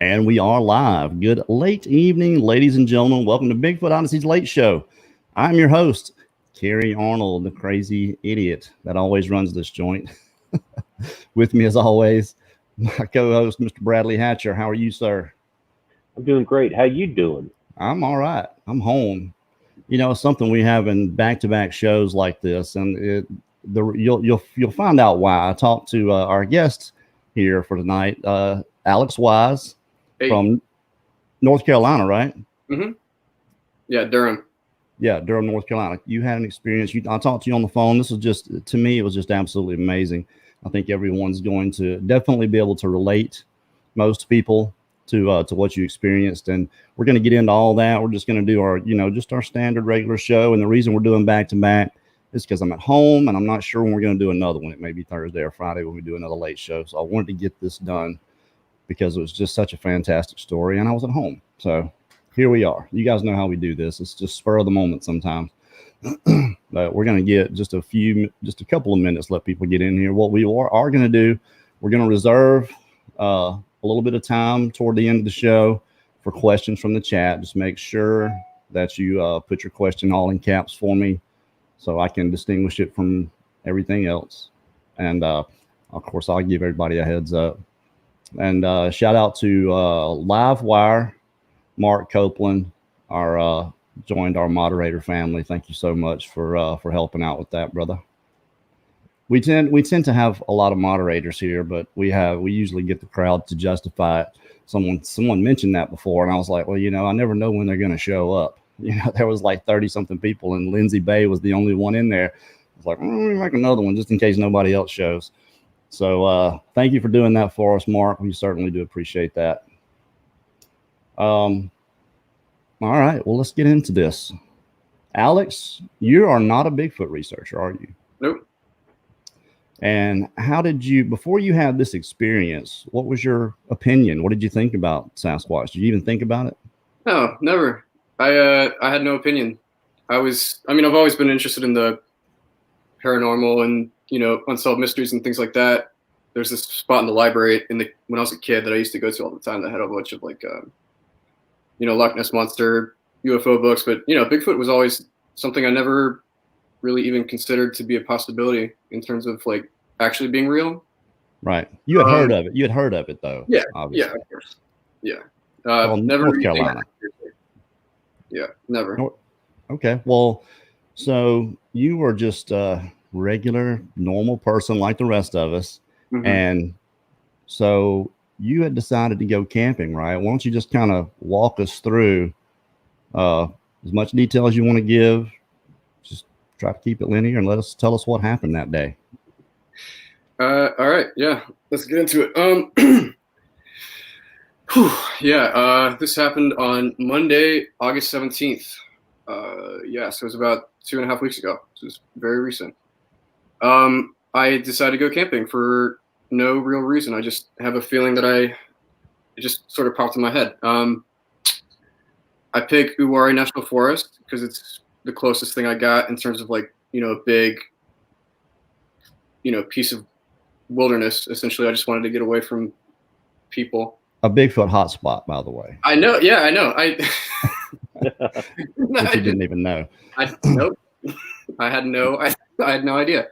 And we are live. Good late evening, ladies and gentlemen. Welcome to Bigfoot Odyssey's Late Show. I'm your host, Kerry Arnold, the crazy idiot that always runs this joint. With me, as always, my co-host, Mr. Bradley Hatcher. How are you, sir? I'm doing great. How you doing? I'm all right. I'm home. You know, it's something we have in back-to-back shows like this, and you'll find out why. I talked to our guest here for tonight, Alex Wise. Hey. From North Carolina, right? Mm-hmm. Yeah, Durham. Yeah, Durham, North Carolina. You had an experience. I talked to you on the phone. This was just, to me, it was just absolutely amazing. I think everyone's going to definitely be able to relate, most people, to what you experienced. And we're going to get into all that. We're just going to do our, just our standard regular show. And the reason we're doing back to back is because I'm at home and I'm not sure when we're going to do another one. It may be Thursday or Friday when we do another late show. So I wanted to get this done, because it was just such a fantastic story, and I was at home. So here we are. You guys know how we do this. It's just spur of the moment sometimes. But we're going to get just a couple of minutes, let people get in here. What we are going to do, we're going to reserve a little bit of time toward the end of the show for questions from the chat. Just make sure that you put your question all in caps for me so I can distinguish it from everything else. And of course, I'll give everybody a heads up. And shout out to Livewire, Mark Copeland, joined our moderator family. Thank you so much for helping out with that, brother. We tend to have a lot of moderators here, but we usually get the crowd to justify it. Someone mentioned that before, and I was like, well, I never know when they're going to show up. There was like 30-something people, and Lindsay Bay was the only one in there. I was like, let me make another one just in case nobody else shows. So thank you for doing that for us, Mark. We certainly do appreciate that. All right, well, let's get into this. Alex, you are not a Bigfoot researcher, are you? Nope. And how did you, before you had this experience, what was your opinion? What did you think about Sasquatch? Did you even think about it? No, never. I had no opinion. I've always been interested in the paranormal and unsolved mysteries and things like that. There's this spot in the library when I was a kid that I used to go to all the time that had a bunch of Loch Ness Monster, UFO books. But, Bigfoot was always something I never really even considered to be a possibility in terms of actually being real. Right. You had heard of it. You had heard of it though. Yeah. Obviously. Yeah, of course. Yeah. Never. North Carolina. Yeah, never. Okay. Well, so you were just regular, normal person like the rest of us. Mm-hmm. And so you had decided to go camping, right? Why don't you just kind of walk us through as much detail as you want to give? Just try to keep it linear and tell us what happened that day. All right. Yeah, let's get into it. This happened on Monday, August 17th. So it was about 2.5 weeks ago. So it was very recent. I decided to go camping for no real reason. I just have a feeling that it just sort of popped in my head. I picked Uwharrie National Forest because it's the closest thing I got in terms of a big, piece of wilderness. Essentially, I just wanted to get away from people. A Bigfoot hotspot, by the way. I know. Yeah, I know. Which you didn't even know. Nope. I had no idea.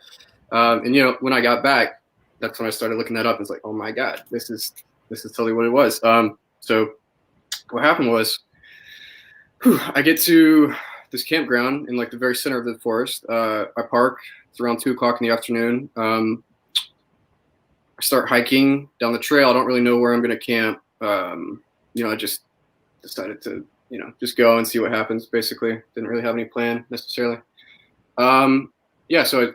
And when I got back, that's when I started looking that up. It's like, oh my God, this is totally what it was. So what happened was, I get to this campground in the very center of the forest. I park. It's around 2:00 in the afternoon. I start hiking down the trail. I don't really know where I'm going to camp. I just decided to, just go and see what happens. Basically, didn't really have any plan necessarily. So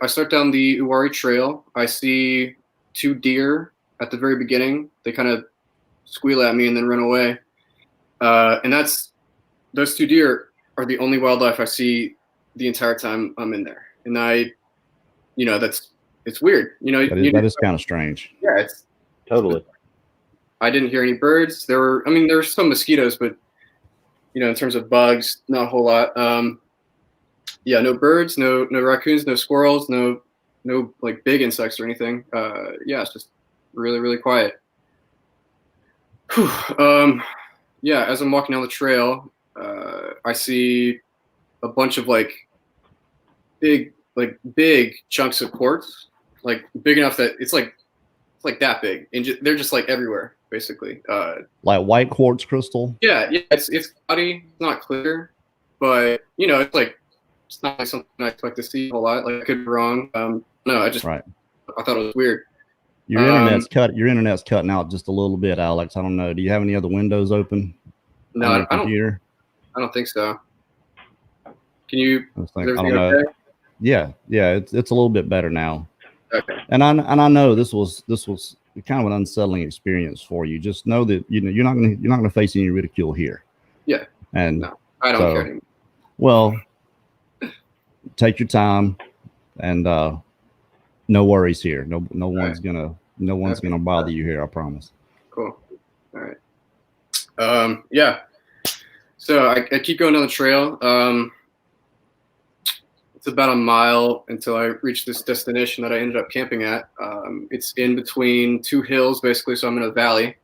I start down the Uwharrie Trail. I see 2 deer at the very beginning. They kind of squeal at me and then run away. And those 2 deer are the only wildlife I see the entire time I'm in there. And it's weird. That is kind of strange. Yeah, it's totally. I didn't hear any birds. There were some mosquitoes, but in terms of bugs, not a whole lot. No birds, no raccoons, no squirrels, no big insects or anything. It's just really, really quiet. Yeah, as I'm walking down the trail, I see a bunch of like big chunks of quartz, like big enough that it's like that big, and they're just like everywhere, basically. Like white quartz crystal? Yeah, it's cloudy, it's not clear, but you know, it's not like something I expect to see a whole lot. Like I could be wrong. No, I thought it was weird. Your internet's cutting out just a little bit, Alex. I don't know. Do you have any other windows open? No, on your computer? I don't think so. Can you? I don't know. Okay? Yeah, it's a little bit better now. Okay. And I know this was kind of an unsettling experience for you. Just know that you're not gonna face any ridicule here. Yeah. And no, I don't care anymore. Well, take your time, and no worries here. No one's gonna bother you here. I promise. Cool. All right. Yeah. So I keep going down the trail. It's about a mile until I reach this destination that I ended up camping at. It's in between two hills, basically, so I'm in a valley.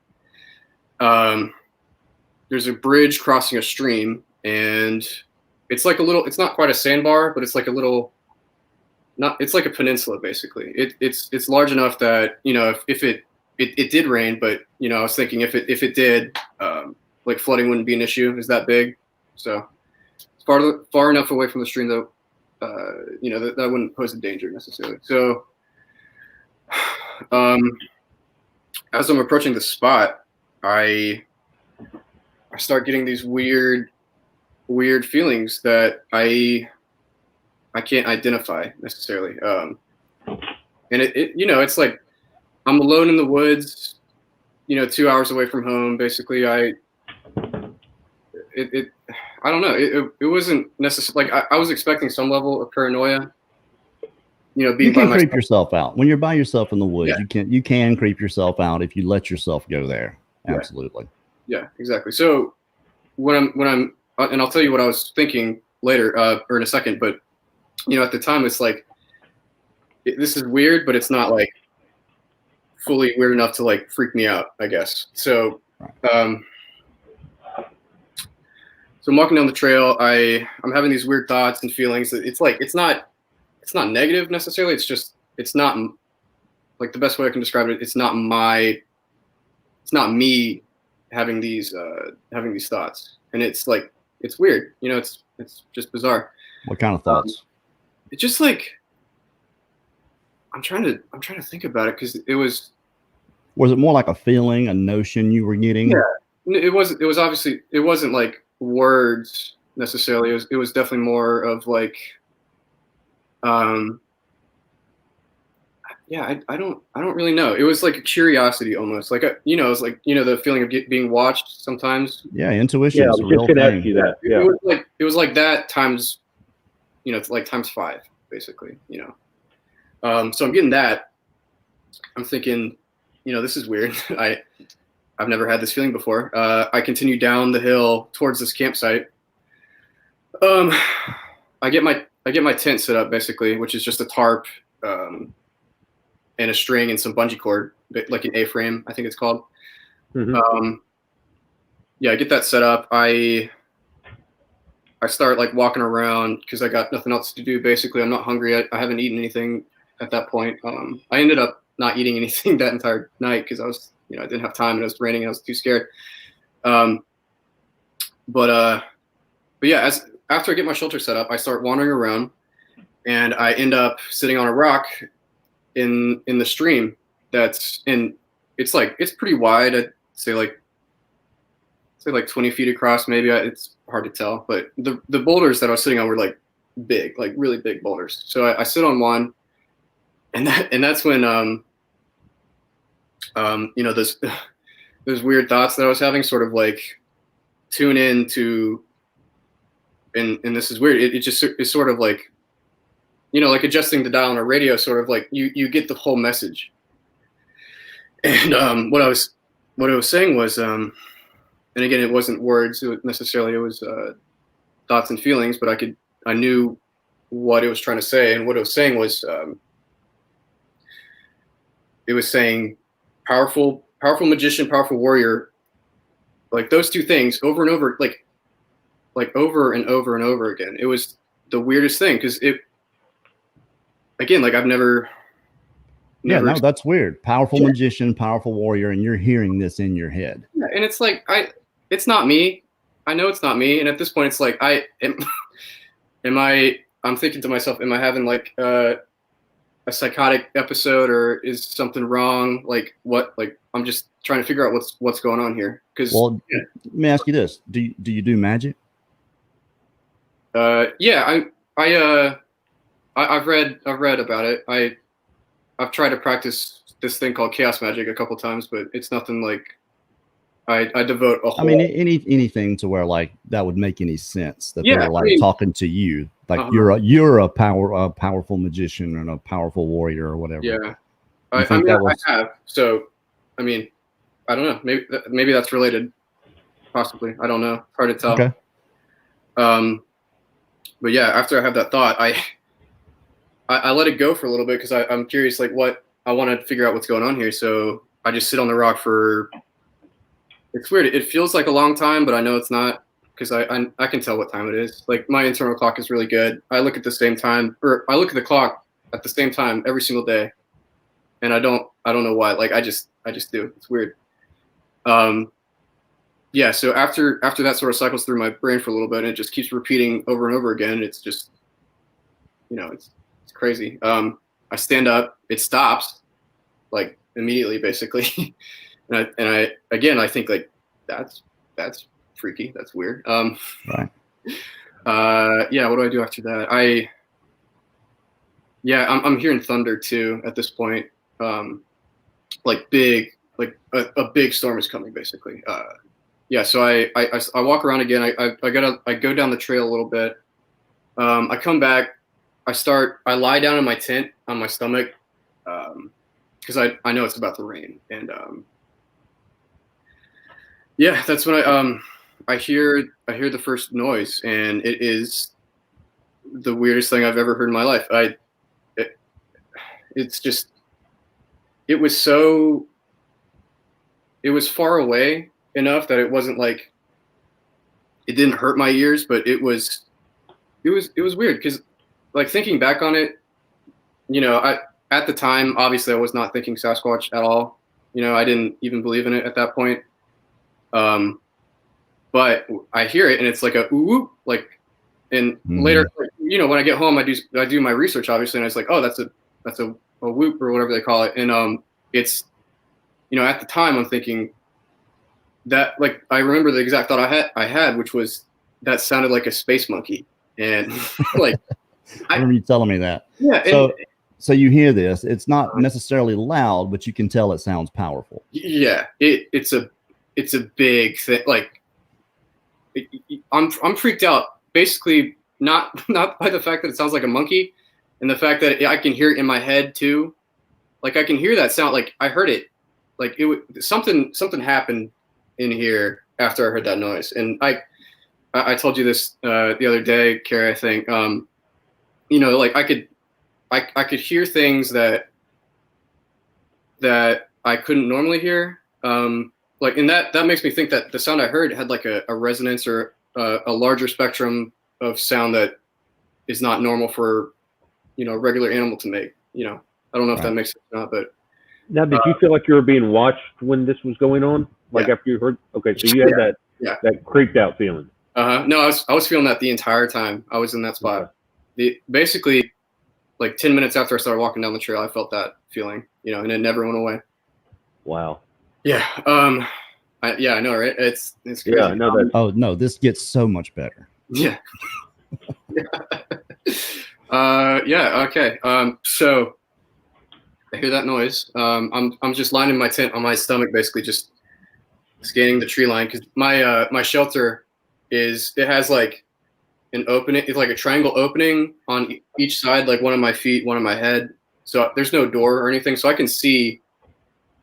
There's a bridge crossing a stream, and it's like it's not quite a sandbar, but it's like a little, it's like a peninsula, basically. It's large enough that, you know, if it did rain, but, you know, I was thinking if it did, like flooding wouldn't be an issue. It's that big. So it's far enough away from the stream, though. You know, that wouldn't pose a danger necessarily. So as I'm approaching the spot, I start getting these weird feelings that I can't identify necessarily. And it you know, it's like I'm alone in the woods, you know, 2 hours away from home. Basically, I don't know. It wasn't necessarily like I was expecting some level of paranoia. You know, being you can creep yourself out when you're by yourself in the woods. Yeah. You can creep yourself out if you let yourself go there. Absolutely. Yeah, exactly. So when I'm and I'll tell you what I was thinking later or in a second. But you know, at the time, it's like this is weird, but it's not like fully weird enough to like freak me out, I guess. So. So I'm walking down the trail. I'm having these weird thoughts and feelings. It's like it's not negative necessarily. It's not like the best way I can describe it. It's not me having these thoughts, and it's like it's weird. You know, it's just bizarre. What kind of thoughts? It's just like I'm trying to think about it because it was. Was it more like a feeling, a notion you were getting? Yeah, it was obviously it wasn't like words necessarily. It was definitely more of like yeah, I don't really know. It was like a curiosity almost, like you know, it's like, you know, the feeling of being watched sometimes. Yeah, intuition. Yeah, I was just gonna ask you that. Yeah, it was like that times, you know, it's like times 5 basically, you know. So I'm getting that. I'm thinking, you know, this is weird. I've never had this feeling before. I continue down the hill towards this campsite. I get my tent set up basically, which is just a tarp and a string and some bungee cord, like an A-frame, I think it's called. Mm-hmm. Yeah, I get that set up. I start like walking around because I got nothing else to do. Basically, I'm not hungry. I haven't eaten anything at that point. I ended up not eating anything that entire night because I was, you know, I didn't have time and it was raining and I was too scared. But yeah, after I get my shelter set up, I start wandering around and I end up sitting on a rock in the stream that's in, it's pretty wide. I'd say like 20 feet across, maybe. It's hard to tell, but the boulders that I was sitting on were like big, like really big boulders. So I sit on one and that's when, you know, those weird thoughts that I was having sort of like tune in to, and this is weird. It just is sort of like, you know, like adjusting the dial on a radio, sort of like you get the whole message. And what I was saying was, and again, it wasn't words necessarily. It was thoughts and feelings, but I knew what it was trying to say, and what it was saying was, it was saying, powerful magician, powerful warrior, like those two things over and over, like over and over and over again. It was the weirdest thing because it, again, like I've never. Yeah, no, that's weird. Powerful magician, powerful warrior, and you're hearing this in your head. Yeah, and it's like it's not me. I know it's not me, and at this point, it's like I'm thinking to myself, am I having like a psychotic episode, or is something wrong? Like what? Like I'm just trying to figure out what's going on here. Because let me ask you this: Do you do magic? Yeah, I've read about it. I've tried to practice this thing called chaos magic a couple times, but it's nothing like I devote a whole. I mean, anything to where like that would make any sense that they're like talking to you, like you're a powerful magician and a powerful warrior or whatever. Yeah, I have. So, I mean, I don't know. Maybe that's related. Possibly, I don't know. Hard to tell. Okay. But yeah, after I have that thought, I let it go for a little bit because I'm curious, like what I want to figure out what's going on here. So I just sit on the rock for. It's weird. It feels like a long time, but I know it's not because I can tell what time it is. Like my internal clock is really good. I look at the same time, or I look at the clock at the same time every single day, and I don't know why. Like I just do. It's weird. Yeah. So after that sort of cycles through my brain for a little bit, and it just keeps repeating over and over again. It's just, it's crazy. I stand up, it stops, like immediately, basically. and I think like that's freaky. That's weird. Right. Yeah. What do I do after that? I'm hearing thunder too at this point. Like big, like a big storm is coming, basically. Yeah. So I walk around again. I go down the trail a little bit. I come back. I lie down in my tent on my stomach because I know it's about to rain, and yeah, that's when I hear the first noise, and it is the weirdest thing I've ever heard in my life. It was far away enough that it wasn't like it didn't hurt my ears, but it was weird because. Like thinking back on it, at the time, obviously I was not thinking Sasquatch at all. I didn't even believe in it at that point. But I hear it and it's like a ooh, like, and later, when I get home, I do my research obviously, and I was like, oh, that's a whoop or whatever they call it, and it's, at the time I'm thinking that, like, I remember the exact thought I had, which was that sounded like a space monkey, and like. I remember you telling me that. Yeah. So you hear this. It's not necessarily loud, but you can tell it sounds powerful. Yeah. It's a big thing. Like I'm freaked out. Basically, not by the fact that it sounds like a monkey, and the fact that I can hear it in my head too. Like I can hear that sound. Like I heard it. Like something happened in here after I heard that noise. And I told you this the other day, Carrie. I think. Like I could hear things that I couldn't normally hear. Like, and that makes me think that the sound I heard had like a resonance or a larger spectrum of sound that is not normal for, a regular animal to make. I don't know if that makes sense or not, but. Now, did you feel like you were being watched when this was going on? Like after you heard? Okay, so you had that creeped out feeling. No, I was feeling that the entire time I was in that spot. Okay. Basically, like 10 minutes after I started walking down the trail, I felt that feeling, and it never went away. Wow. Yeah. I know, right? It's crazy. Yeah, I know that. Oh no, this gets so much better. Yeah. Yeah. Okay. So I hear that noise. I'm just lying in my tent on my stomach, basically just scanning the tree line because my shelter it has like an opening. It's like a triangle opening on each side, like one of my feet, one of my head. So there's no door or anything. So I can see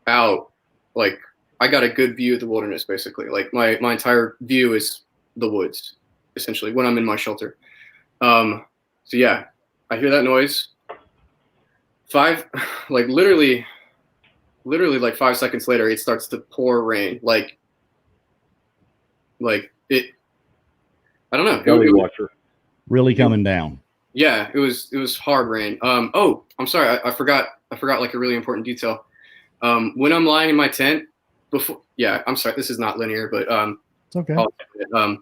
out, like I got a good view of the wilderness, basically. Like my entire view is the woods, essentially, when I'm in my shelter. So yeah, I hear that noise. Literally like 5 seconds later, it starts to pour rain. Like like it. I don't know. Belly watcher. Really coming down. Yeah, it was hard rain. Oh, I'm sorry, I forgot like a really important detail. When I'm lying in my tent before, yeah, I'm sorry, this is not linear, but It's okay.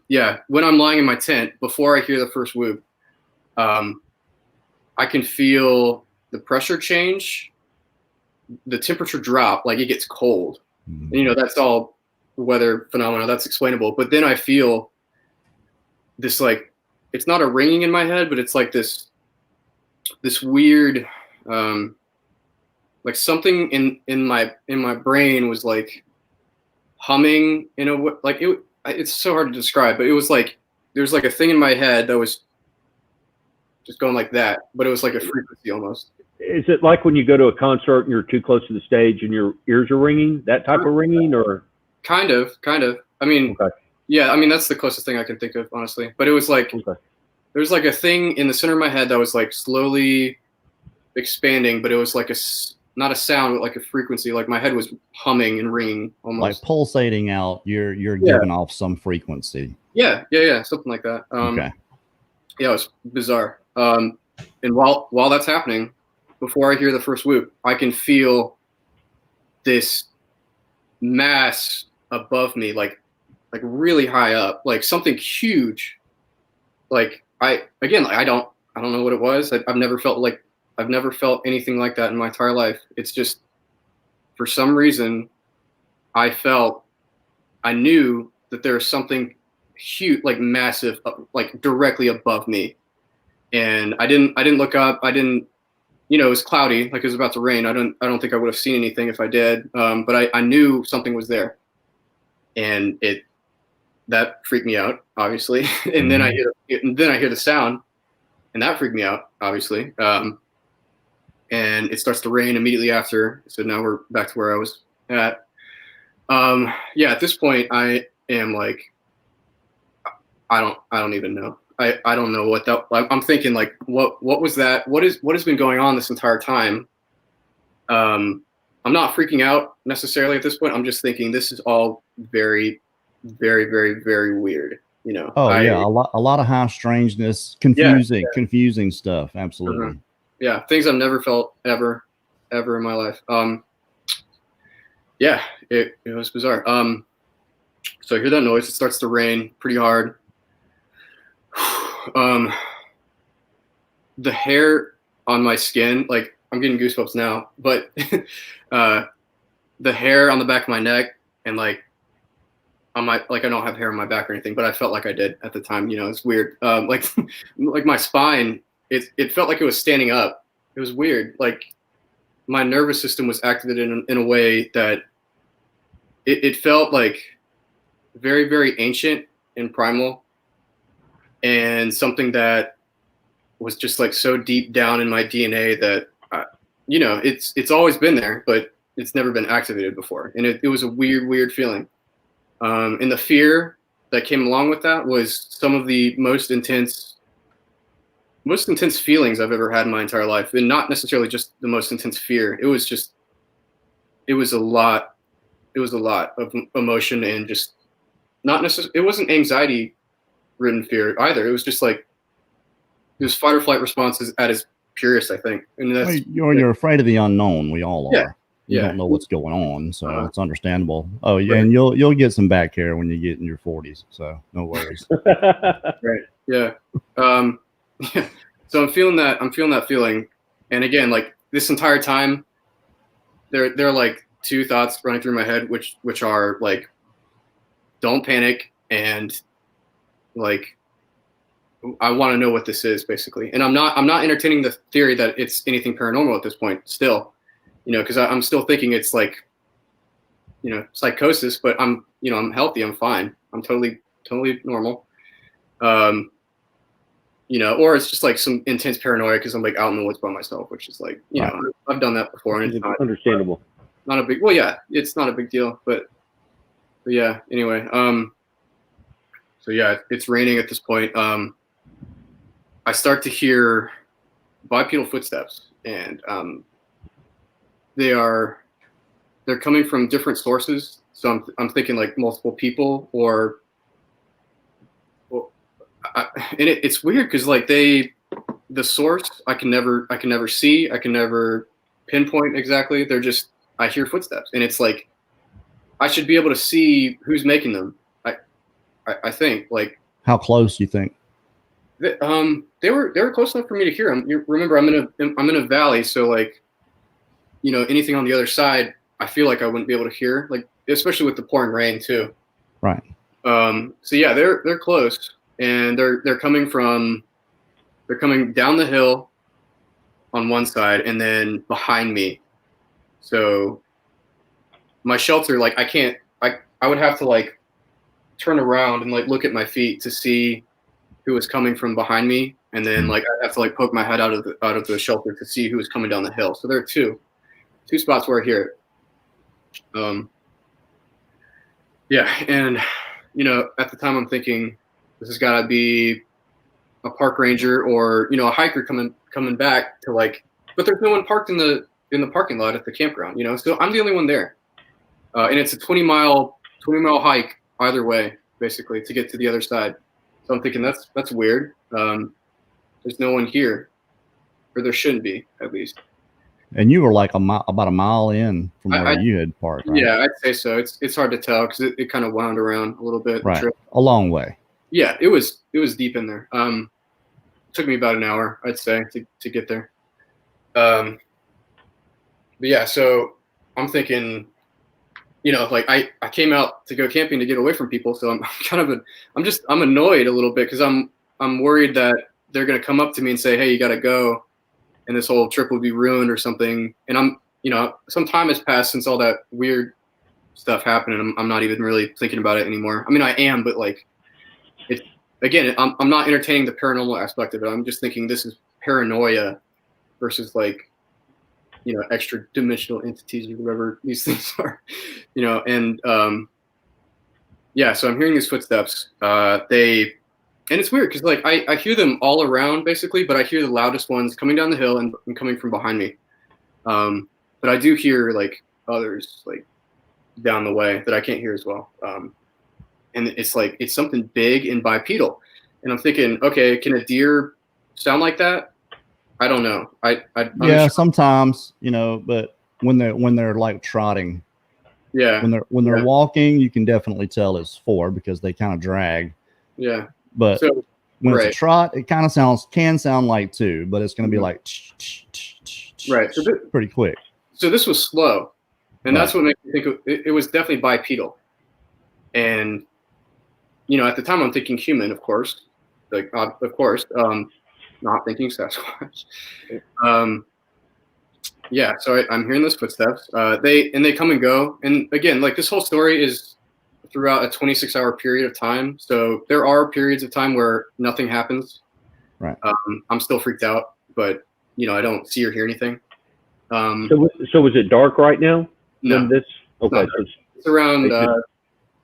yeah, when I'm lying in my tent before I hear the first whoop, I can feel the pressure change, the temperature drop, like it gets cold. And, you know, that's all weather phenomena, that's explainable. But then I feel this, like, it's not a ringing in my head, but it's like this weird, like something in my brain was like humming in a way, like it's so hard to describe, but it was like there's like a thing in my head that was just going like that, but it was like a frequency almost. Is it like when you go to a concert and you're too close to the stage and your ears are ringing, that type of ringing, or? Kind of. I mean, okay. Yeah, I mean, that's the closest thing I can think of, honestly. But it was like, okay. There was like a thing in the center of my head that was like slowly expanding, but it was like not a sound, but like a frequency. Like my head was humming and ringing almost. Like pulsating out, you're giving off some frequency. Yeah, something like that. Okay. Yeah, it was bizarre. And while that's happening, before I hear the first whoop, I can feel this mass above me, like really high up, like something huge. Like I don't know what it was. I've never felt anything like that in my entire life. It's just, for some reason, I knew that there was something huge, like massive, like directly above me. And I didn't look up. I didn't, you know, it was cloudy, like it was about to rain. I don't think I would have seen anything if I did. But I knew something was there, and that freaked me out, obviously. And then I hear the sound, and that freaked me out, obviously. And it starts to rain immediately after. So now we're back to where I was at. Yeah, at this point, I am like, I don't even know. I don't know what that. I'm thinking like, what was that? What has been going on this entire time? I'm not freaking out necessarily at this point. I'm just thinking this is all very, very, very, very weird. You know. Oh yeah, a lot of high strangeness, confusing stuff. Absolutely. Mm-hmm. Yeah, things I've never felt ever in my life. Yeah, it was bizarre. So I hear that noise. It starts to rain pretty hard. The hair on my skin, like I'm getting goosebumps now, but the hair on the back of my neck and like on my, like I don't have hair on my back or anything, but I felt like I did at the time. You know, it's weird. Like my spine, it felt like it was standing up. It was weird. Like my nervous system was activated in a way that it felt like very, very ancient and primal, and something that was just like so deep down in my DNA that, you know, it's always been there, but it's never been activated before. And it was a weird feeling. And the fear that came along with that was some of the most intense feelings I've ever had in my entire life. And not necessarily just the most intense fear. It was a lot of emotion, and just not necessarily, it wasn't anxiety ridden fear either. It was just like, it was fight or flight responses at its purest, I think. And that's, you're afraid of the unknown. We all yeah, are. You don't know what's going on, so it's understandable. Oh yeah, and you'll get some back hair when you get in your 40s, so no worries. Right. Yeah. Yeah. So I'm feeling that feeling, and again, like this entire time, there are like two thoughts running through my head, which are like, don't panic, and like, I want to know what this is, basically. And I'm not entertaining the theory that it's anything paranormal at this point still, you know, because I'm still thinking it's like, you know, psychosis, but I'm healthy, I'm fine, I'm totally normal, you know, or it's just like some intense paranoia because I'm like out in the woods by myself, which is like, you know, I've done that before, and it's not understandable. Not a big, well, yeah, it's not a big deal, but yeah, anyway, so yeah, it's raining at this point. I start to hear bipedal footsteps, and they're coming from different sources. So I'm thinking like multiple people, or and it's weird because like the source I can never see, I can never pinpoint exactly. They're just, I hear footsteps, and it's like I should be able to see who's making them. I think, like, how close do you think? They were close enough for me to hear them. You remember, I'm in a valley, so like, you know, anything on the other side, I feel like I wouldn't be able to hear, like, especially with the pouring rain too. Right. So yeah, they're close, and they're coming down the hill on one side, and then behind me. So my shelter, like, I would have to like turn around and like look at my feet to see who was coming from behind me, and then like I have to like poke my head out of the shelter to see who was coming down the hill. So there are two spots where I hear it. Yeah, and you know, at the time I'm thinking this has got to be a park ranger or, you know, a hiker coming back to like, but there's no one parked in the parking lot at the campground, you know, so I'm the only one there, and it's a 20-mile hike either way, basically, to get to the other side. So I'm thinking that's weird. There's no one here, or there shouldn't be, at least. And you were like about a mile in from where you had parked, right? Yeah, I'd say so. It's hard to tell because it kind of wound around a little bit. Right, a long way. Yeah, it was deep in there. It took me about an hour, I'd say, to get there. But yeah, so I'm thinking, you know, like I came out to go camping to get away from people, so I'm annoyed a little bit because I'm worried that they're gonna come up to me and say, hey, you gotta go, and this whole trip will be ruined or something. And I'm, you know, some time has passed since all that weird stuff happened, and I'm not even really thinking about it anymore. I mean, I am, but like, it's, again, I'm not entertaining the paranormal aspect of it. I'm just thinking this is paranoia versus like, you know, extra dimensional entities or whatever these things are, you know. And yeah, so I'm hearing these footsteps. And it's weird because like I hear them all around basically, but I hear the loudest ones coming down the hill and coming from behind me. But I do hear like others like down the way that I can't hear as well. And it's like, it's something big and bipedal. And I'm thinking, okay, can a deer sound like that? I don't know. Yeah, sometimes, you know, but when they're like trotting, yeah, when they're walking, you can definitely tell it's four because they kind of drag. Yeah. But when it's a trot, it kind of can sound like two, but it's going to be like right. So pretty quick. So this was slow, and that's what makes me think it was definitely bipedal. And you know, at the time, I'm thinking human, of course, like of course, not thinking Sasquatch. Yeah. So I'm hearing those footsteps. They come and go, and again, like this whole story is throughout a 26-hour period of time. So there are periods of time where nothing happens. Right. I'm still freaked out, but you know, I don't see or hear anything. So was it dark right now? No. Okay. It's around.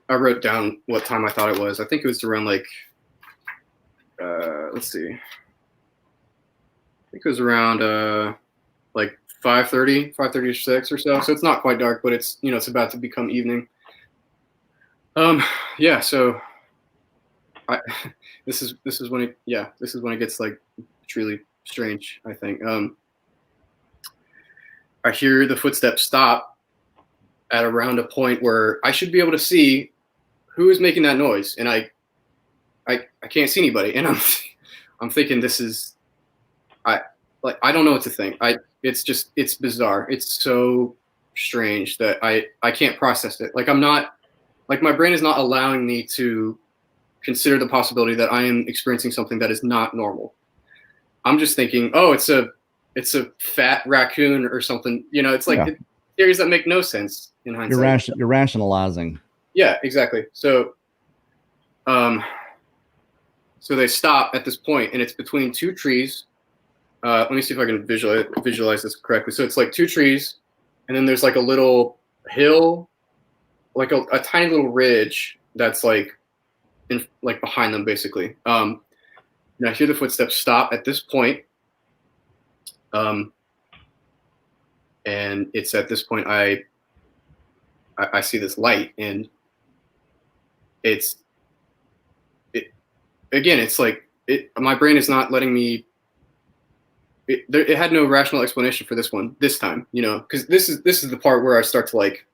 I wrote down what time I thought it was. I think it was around like. Let's see. I think it was around like 5:30, 5:36 or so. So it's not quite dark, but it's, you know, it's about to become evening. Yeah, so this is when it gets like truly strange, I think. I hear the footsteps stop at around a point where I should be able to see who is making that noise, and I can't see anybody, and I'm thinking this is, I don't know what to think. It's bizarre. It's so strange that I can't process it. Like my brain is not allowing me to consider the possibility that I am experiencing something that is not normal. I'm just thinking, oh, it's a fat raccoon or something. You know, it's like theories that make no sense in hindsight. You're rationalizing. Yeah, exactly. So, so they stop at this point, and it's between two trees. Let me see if I can visualize this correctly. So it's like two trees, and then there's like a little hill, like a tiny little ridge that's like behind them, basically. And I hear the footsteps stop at this point. And it's at this point I see this light, and again, it's like my brain is not letting me. It had no rational explanation for this one this time, you know, because this is the part where I start to like,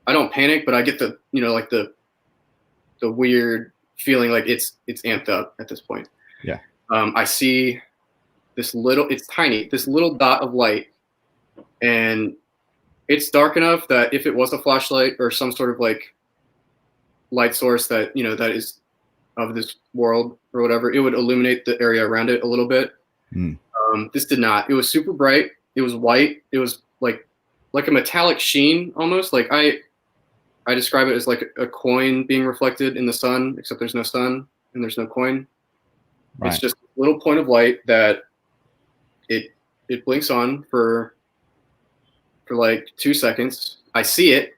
I don't panic, but I get the, you know, like the weird feeling like it's amped up at this point. Yeah. I see it's tiny, this little dot of light, and it's dark enough that if it was a flashlight or some sort of like light source that, you know, that is of this world or whatever, it would illuminate the area around it a little bit. This did not. It was super bright. It was white. It was like a metallic sheen almost. Like I describe it as like a coin being reflected in the sun, except there's no sun and there's no coin. Right. It's just a little point of light that it blinks on for like 2 seconds. I see it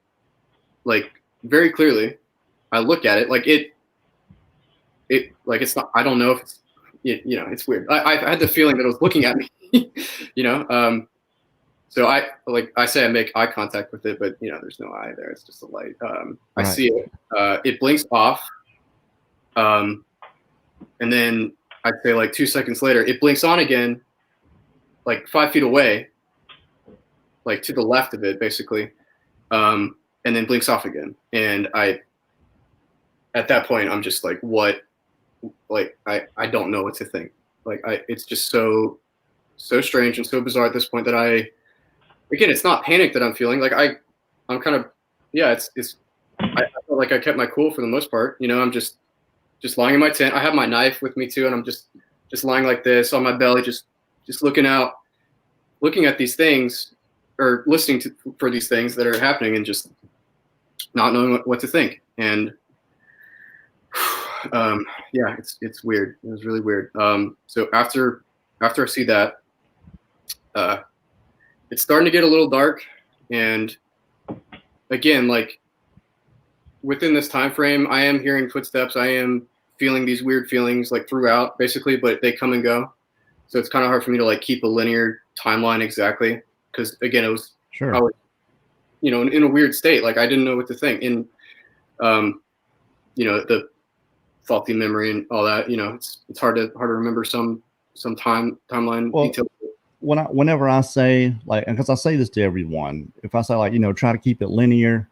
like very clearly. I look at it like it like it's not. I don't know if it's. You know, it's weird. I had the feeling that it was looking at me, you know? So I say I make eye contact with it, but you know, there's no eye there. It's just a light. I see it. It blinks off. And then I'd say like 2 seconds later, it blinks on again, like 5 feet away, like to the left of it, basically. And then blinks off again. And at that point, I'm just like, what? Like I don't know what to think. Like it's just so strange and so bizarre at this point that again, it's not panic that I'm feeling. Like I'm kind of, yeah, I feel like I kept my cool for the most part. You know, I'm just lying in my tent. I have my knife with me too, and I'm just lying like this on my belly, just looking at these things or listening for these things that are happening and just not knowing what to think. And yeah, it's weird. It was really weird. So after I see that, it's starting to get a little dark, and again, like within this time frame, I am hearing footsteps. I am feeling these weird feelings like throughout, basically, but they come and go. So it's kind of hard for me to like keep a linear timeline exactly, because again, it was I was, you know, in a weird state. Like I didn't know what to think, and you know, the faulty memory and all that, you know, it's hard to remember some timeline details. Whenever I say like, because I say this to everyone, if I say like, you know, try to keep it linear,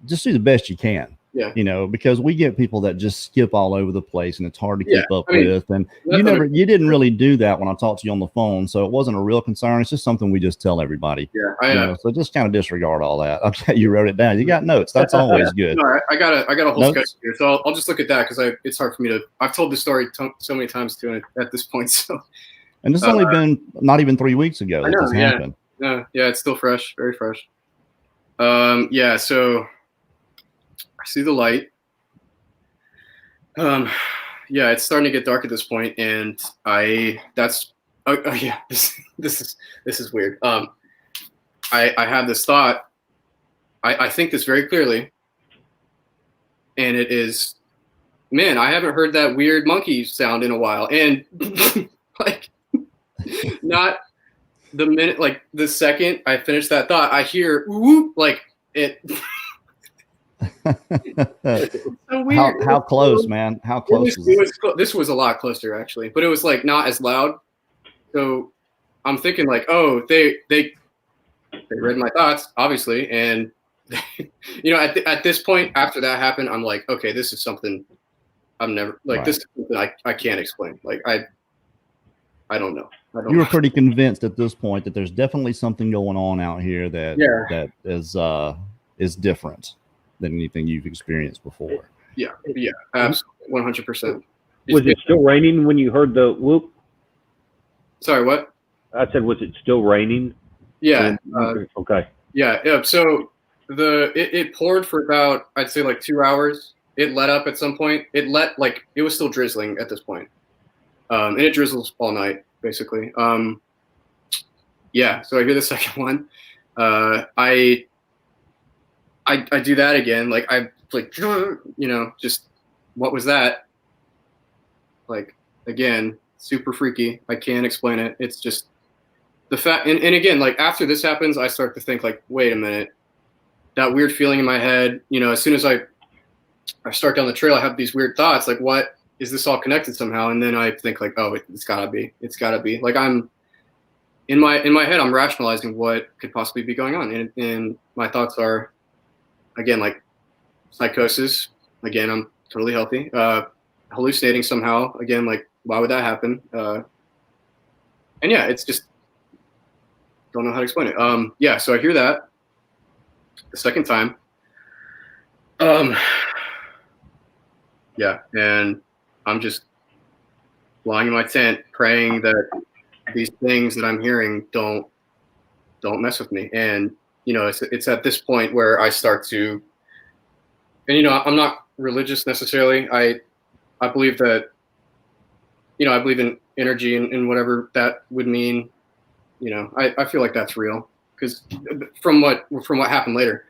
just do the best you can. Yeah. You know, because we get people that just skip all over the place and it's hard to keep up with. And you didn't really do that when I talked to you on the phone. So it wasn't a real concern. It's just something we just tell everybody. Yeah. You know, so just kind of disregard all that. Okay. You wrote it down. You got notes. That's always good. All right. I got a whole sketch here. So I'll just look at that because it's hard for me to, I've told this story so many times too at this point. So, and this only been not even 3 weeks ago that this happened. Yeah. It's still fresh, very fresh. Yeah. So I see the light. Yeah, it's starting to get dark at this point, and this is weird. I have this thought. I think this very clearly, and it is, man, I haven't heard that weird monkey sound in a while, and like, not the minute, like the second I finish that thought, I hear whoop, like it. So weird. How close, man? How close? This was a lot closer actually, but it was like not as loud. So I'm thinking like, oh, they read my thoughts, obviously, and you know, at this point after that happened, I'm like, okay, this is something I'm never like. This is something I can't explain. Like I don't know. You were pretty convinced at this point that there's definitely something going on out here that is different than anything you've experienced before. Yeah, absolutely, 100%. Was it still raining when you heard the whoop? Sorry, what? I said, was it still raining? Yeah. Okay. Yeah. So it poured for about, I'd say like 2 hours. It let up at some point. It was still drizzling at this point. And it drizzles all night, basically. Yeah. So I hear the second one. I do that again. Like I like, you know, just what was that? Like again, super freaky. I can't explain it. It's just the fact. And again, like after this happens, I start to think like, wait a minute, that weird feeling in my head. You know, as soon as I start down the trail, I have these weird thoughts. Like what is this all connected somehow? And then I think like, oh, it's gotta be. Like I'm in my head, I'm rationalizing what could possibly be going on, and my thoughts are, again, like psychosis. Again, I'm totally healthy. Hallucinating somehow. Again, like why would that happen? And yeah, it's just don't know how to explain it. Yeah, so I hear that the second time. Yeah, and I'm just lying in my tent praying that these things that I'm hearing don't mess with me. And it's at this point where I start to, and I'm not religious necessarily. I believe that, I believe in energy and whatever that would mean. I feel like that's real because from what happened later.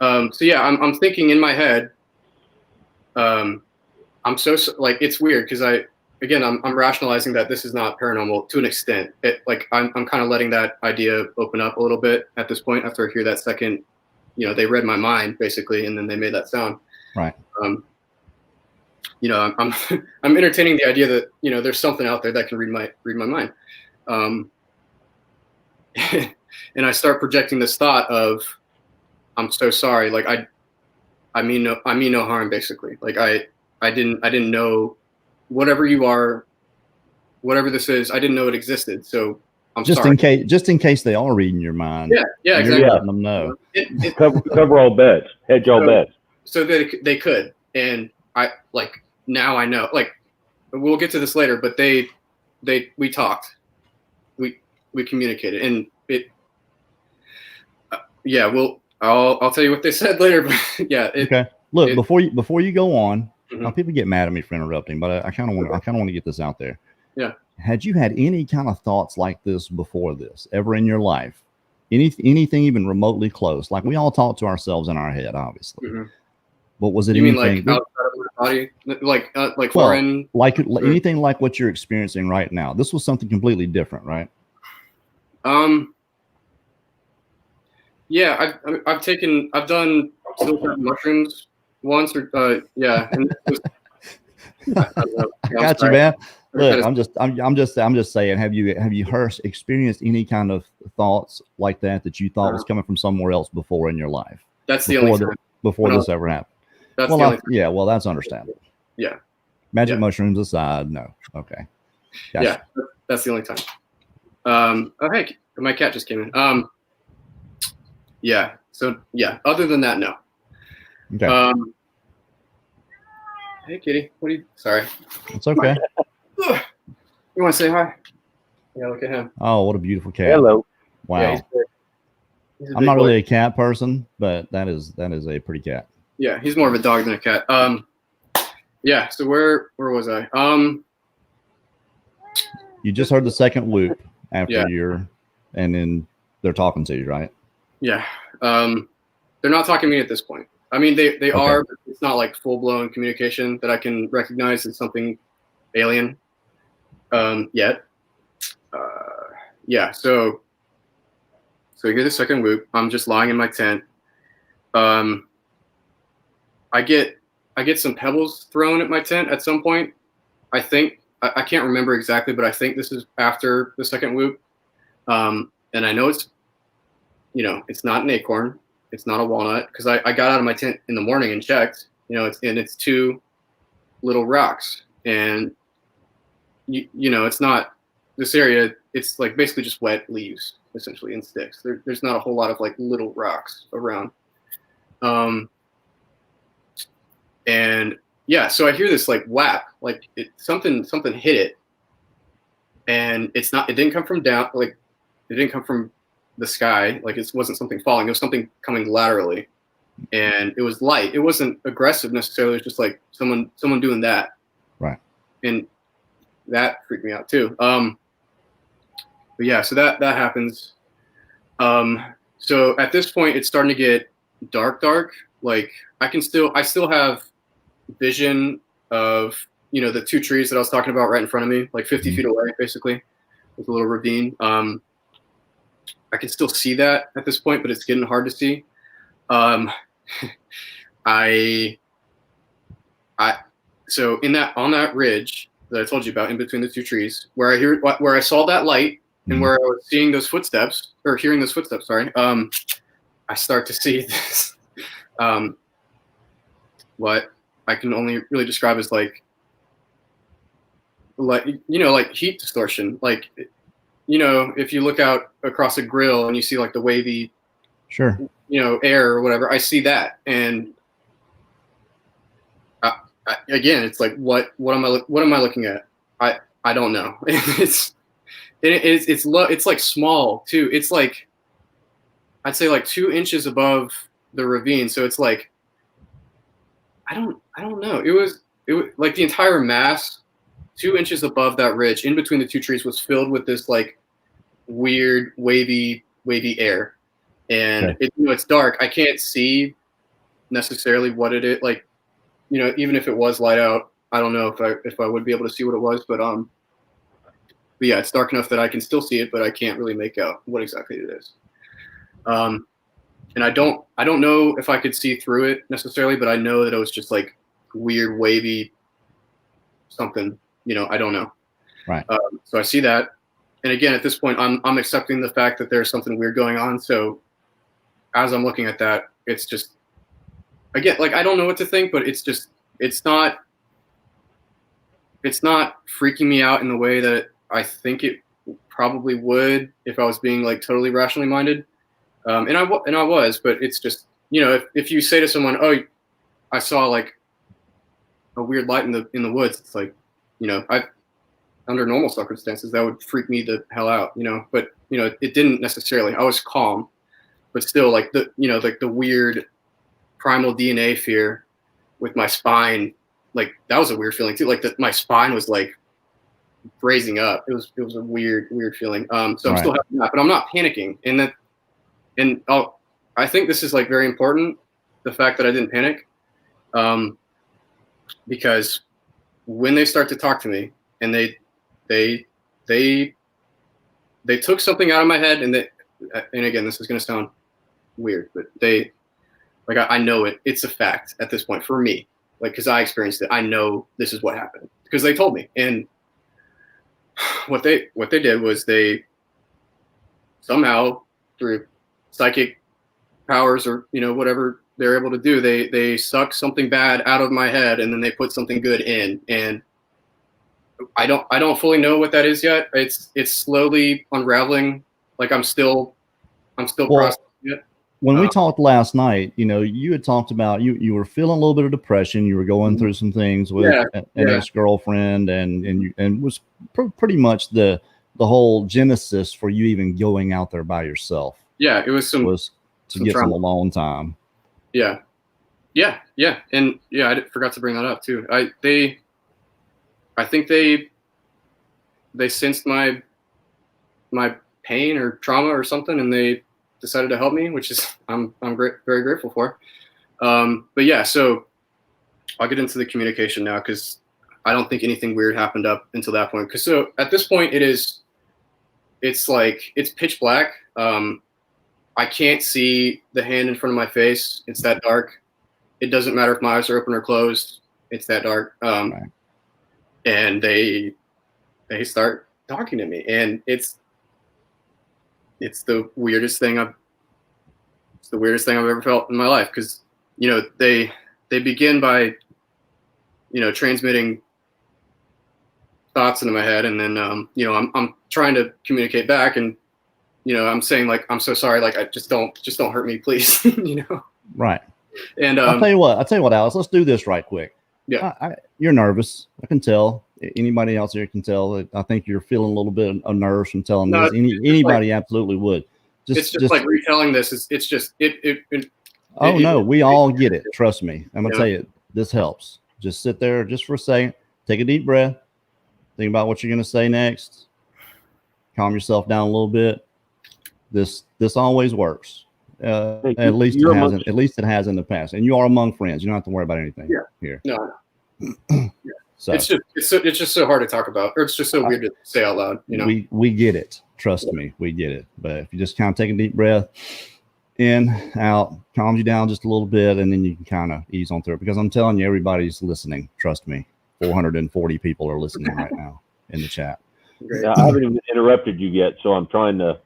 So yeah, I'm thinking in my head. I'm so like it's weird because I'm rationalizing that this is not paranormal to an extent. I'm kind of letting that idea open up a little bit at this point after I hear that second. They read my mind basically, and then they made that sound. Right. I'm I'm entertaining the idea that there's something out there that can read my mind. And I start projecting this thought of, I'm so sorry. Like I mean no harm basically. Like I didn't know whatever you are, whatever this is, I didn't know it existed. So I'm sorry. Just in case they are reading your mind. Yeah, exactly. You're letting them know. Cover all bets, hedge all bets. So they could, and I like now I know. Like we'll get to this later, but we talked, we communicated, and it. Yeah, I'll tell you what they said later, but yeah. Okay. Look, before you go on. Mm-hmm. Now, people get mad at me for interrupting, but I kind of want to get this out there. Yeah. Had you had any kind of thoughts like this before this ever in your life? Anything even remotely close? Like we all talk to ourselves in our head, obviously. Mm-hmm. But was it anything like outside of my body, like well, foreign, anything like what you're experiencing right now? This was something completely different, right? Yeah, I've done psilocybin mushrooms once or yeah. And I got you, man. Look, I'm just saying. Have you experienced any kind of thoughts like that you thought was coming from somewhere else before in your life? That's the only time before this ever happened. That's the only time. Yeah, well, that's understandable. Yeah. Magic mushrooms aside, no. Okay. Gotcha. Yeah, that's the only time. Oh hey, my cat just came in. Yeah. So yeah. Other than that, no. Okay. Hey, kitty. Sorry. It's okay. You want to say hi? Yeah, look at him. Oh, what a beautiful cat. Hello. Wow. Yeah, he's I'm not really a cat person, but that is a pretty cat. Yeah, he's more of a dog than a cat. Yeah. So where was I? You just heard the second whoop after and then they're talking to you, right? Yeah. They're not talking to me at this point. I mean, they are, but it's not like full blown communication that I can recognize as something alien yet. Yeah. So you hear the second whoop. I'm just lying in my tent. I get some pebbles thrown at my tent at some point. I think I can't remember exactly, but I think this is after the second whoop. And I know it's not an acorn. It's not a walnut because I got out of my tent in the morning and checked. It's two little rocks, and it's not this area. It's like basically just wet leaves essentially and sticks. There's not a whole lot of like little rocks around. And yeah, so I hear this like whap, like something hit it, and it didn't come from down, like it didn't come from the sky, like it wasn't something falling, it was something coming laterally, and it was light. It wasn't aggressive necessarily, it was just like someone doing that. Right. And that freaked me out too. But yeah, so that happens. So at this point it's starting to get dark. Like I still have vision of the two trees that I was talking about right in front of me, like 50 feet away basically, with a little ravine. I can still see that at this point, but it's getting hard to see. So on that ridge that I told you about, in between the two trees, where I saw that light and where I was seeing those footsteps, or hearing those footsteps, sorry, I start to see this, what I can only really describe as like heat distortion. Like, if you look out across a grill and you see like the wavy, sure, air or whatever, I see that. And again, it's like, what am I looking at? I don't know. It's like small too. It's like, I'd say like 2 inches above the ravine. So it's like, I don't know. It was like the entire mass, 2 inches above that ridge, in between the two trees, was filled with this like weird wavy air. And it's dark. I can't see necessarily what it is. Like, even if it was light out, I don't know if I would be able to see what it was. But yeah, it's dark enough that I can still see it, but I can't really make out what exactly it is. And I don't know if I could see through it necessarily, but I know that it was just like weird wavy something. I don't know. Right. So I see that, and again, at this point, I'm accepting the fact that there's something weird going on. So as I'm looking at that, it's just, again, like, I don't know what to think, but it's not freaking me out in the way that I think it probably would if I was being like totally rationally minded. And I was, but it's just, if you say to someone, "Oh, I saw like a weird light in the woods," it's like, under normal circumstances, that would freak me the hell out, but it didn't necessarily. I was calm, but still, like the weird primal DNA fear with my spine, like that was a weird feeling too. Like my spine was like raising up. It was a weird feeling. So I'm still having that, but I'm not panicking. And I think this is like very important, the fact that I didn't panic, because when they start to talk to me and they took something out of my head, and again, this is going to sound weird, but I know it. It's a fact at this point for me, like, because I experienced it. I know this is what happened because they told me. And what they did was they somehow, through psychic powers or whatever they're able to do, they suck something bad out of my head and then they put something good in. And I don't fully know what that is yet. It's slowly unraveling. Like I'm still processing it. When we talked last night, you had talked about you were feeling a little bit of depression. You were going through some things with an ex-girlfriend, and was pretty much the whole genesis for you even going out there by yourself. Yeah, it was to get some alone time. Yeah, and I forgot to bring that up too. I think they sensed my pain or trauma or something, and they decided to help me, which is I'm very grateful for. But yeah, so I'll get into the communication now because I don't think anything weird happened up until that point. Because so at this point it's pitch black. I can't see the hand in front of my face. It's that dark. It doesn't matter if my eyes are open or closed. It's that dark. Right. And they start talking to me, and it's the weirdest thing I've ever felt in my life. Because they begin by transmitting thoughts into my head, and then I'm trying to communicate back, and I'm saying like, I'm so sorry, like I just don't hurt me, please. Right. And I'll tell you what, Alex, let's do this right quick. Yeah. You're nervous. I can tell. Anybody else here can tell. I think you're feeling a little bit of nerves from telling this. Anybody absolutely would. It's just like retelling this. It's just no, we all get it. Trust me. I'm gonna tell you, this helps. Just sit there just for a second. Take a deep breath. Think about what you're gonna say next. Calm yourself down a little bit. This always works. At least it has in the past. And you are among friends. You don't have to worry about anything here. No. So it's just so hard to talk about, or it's just so weird to say out loud. We get it. Trust me, we get it. But if you just kind of take a deep breath, in, out, calms you down just a little bit, and then you can kind of ease on through it. Because I'm telling you, everybody's listening. Trust me, 440 people are listening right now in the chat. Great. I haven't even interrupted you yet, so I'm trying to.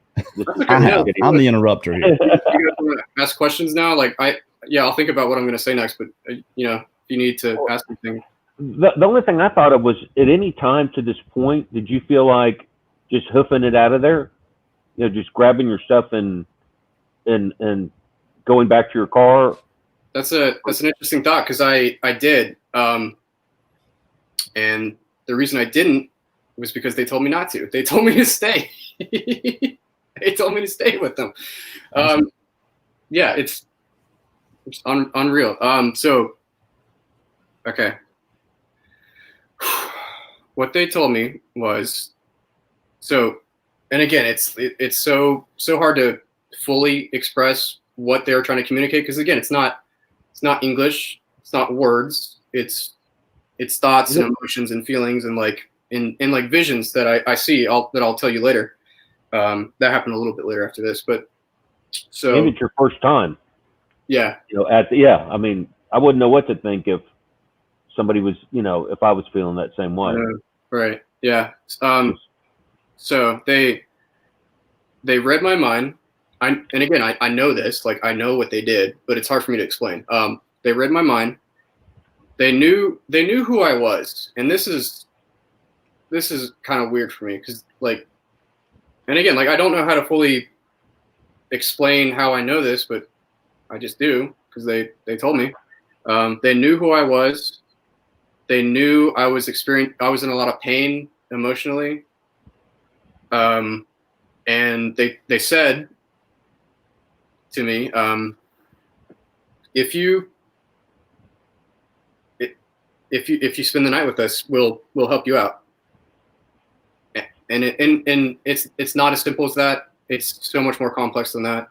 I'm the interrupter here. You guys want to ask questions now? Like I'll think about what I'm going to say next. But if you need to ask anything. The only thing I thought of was, at any time to this point, did you feel like just hoofing it out of there? Just grabbing your stuff and going back to your car? That's an interesting thought, because I did, and the reason I didn't was because they told me not to. They told me to stay. They told me to stay with them. Yeah, it's unreal. So, okay. What they told me was, and again, it's so hard to fully express what they're trying to communicate, because again, it's not English, it's not words, it's thoughts and emotions and feelings and like in like visions that I see. That I'll tell you later. That happened a little bit later after this, but so maybe it's your first time. Yeah. I mean, I wouldn't know what to think if somebody was, if I was feeling that same way. Right. Yeah. So they read my mind. And again, I know this, like I know what they did, but it's hard for me to explain. They read my mind. They knew who I was, and this is kind of weird for me, because like, and again, like I don't know how to fully explain how I know this, but I just do, because they told me. They knew who I was. They knew I was in a lot of pain emotionally. And they said to me, if you spend the night with us, we'll help you out. And it's not as simple as that. It's so much more complex than that.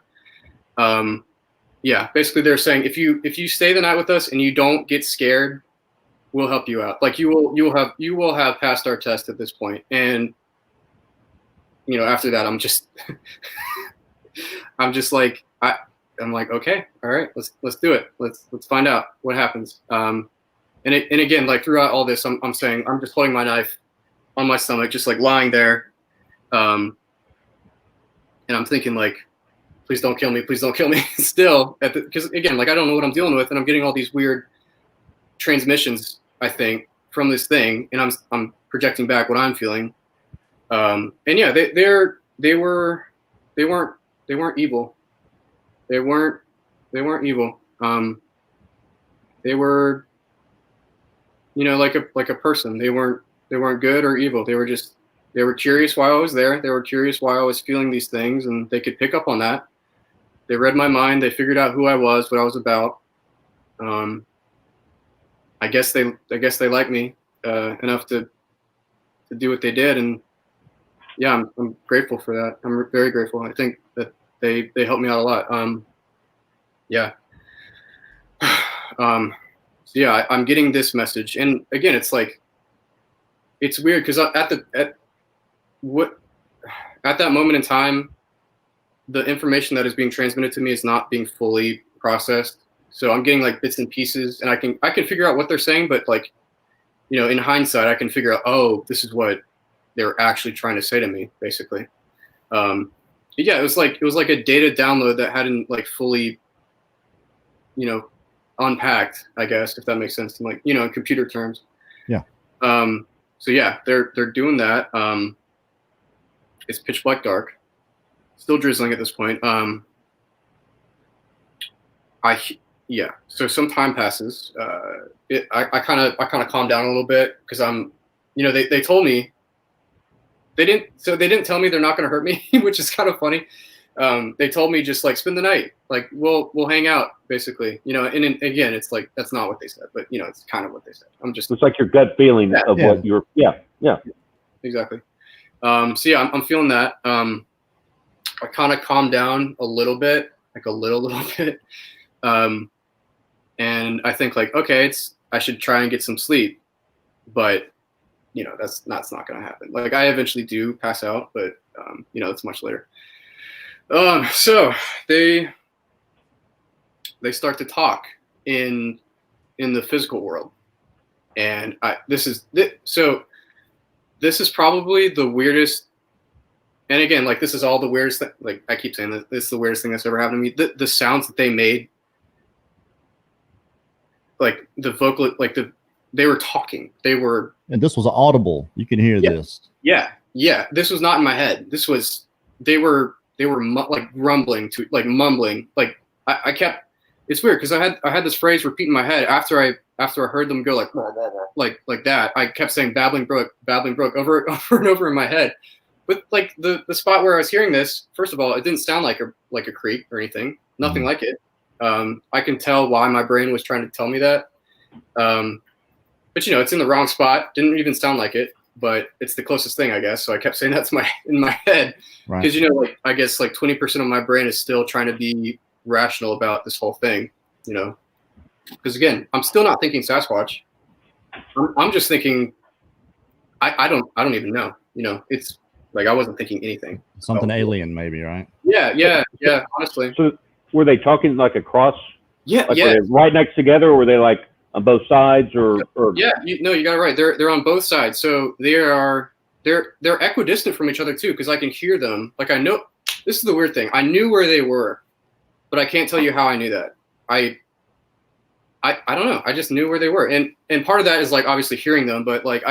Yeah, basically they're saying if you stay the night with us and you don't get scared, we'll help you out. Like you will have passed our test at this point. And after that, I'm just like I'm like, okay, all right, let's do it. Let's find out what happens. And again, like throughout all this, I'm saying I'm just holding my knife on my stomach, just like lying there, and I'm thinking like, please don't kill me, please don't kill me. Still, because again, like I don't know what I'm dealing with, and I'm getting all these weird transmissions, I think, from this thing, and I'm projecting back what I'm feeling. And yeah, they weren't evil. They weren't evil. They were, like a person. They weren't good or evil. They were curious why I was there. They were curious why I was feeling these things, and they could pick up on that. They read my mind. They figured out who I was, what I was about. I guess they like me enough to do what they did, and yeah, I'm grateful for that. I'm very grateful. I think that they helped me out a lot. Yeah. So yeah, I'm getting this message, and again, it's like, it's weird because at that moment in time, the information that is being transmitted to me is not being fully processed. So I'm getting like bits and pieces, and I can figure out what they're saying, but like, in hindsight, I can figure out, oh, this is what they were actually trying to say to me, basically. Yeah, it was like a data download that hadn't like fully, unpacked, I guess, if that makes sense, in like, in computer terms. Yeah. So yeah, they're doing that. It's pitch black dark, still drizzling at this point. So some time passes. I kind of calm down a little bit, because I'm, they told me they didn't tell me they're not going to hurt me, which is kind of funny. They told me just like spend the night, like we'll hang out, basically, and again, it's like, that's not what they said, but it's kind of what they said. It's like your gut feeling of what you're, yeah. Exactly. So yeah, I'm feeling that. I kind of calmed down a little bit, like a little bit. And I think like, okay, I should try and get some sleep, but that's not going to happen. Like I eventually do pass out, but it's much later. So they start to talk in the physical world. And so this is probably the weirdest. And again, like this is all the weirdest thing. Like I keep saying, this is the weirdest thing that's ever happened to me. The sounds that they made, like the vocal, like they were talking. They were. And this was audible. You can hear this. Yeah, yeah. This was not in my head. This was. They were like grumbling to, like mumbling. Like I kept. It's weird because I had this phrase repeat in my head after I heard them go like that. I kept saying babbling brook over and over in my head. But like the spot where I was hearing this, first of all, it didn't sound like a creek or anything. Nothing like it. I can tell why my brain was trying to tell me that. But it's in the wrong spot. Didn't even sound like it, but it's the closest thing, I guess. So I kept saying that's in my head because like I guess like 20% of my brain is still trying to be rational about this whole thing, because again, I'm still not thinking Sasquatch. I'm just thinking I don't even know. It's like I wasn't thinking anything. Something alien, maybe, right? Yeah. Honestly. So were they talking like across? Yeah, like were they right next together, or were they like on both sides, or? Yeah, you got it right. They're on both sides, so they're equidistant from each other too, because I can hear them. Like I know this is the weird thing. I knew where they were, but I can't tell you how I knew that. I don't know. I just knew where they were, and part of that is like obviously hearing them, but like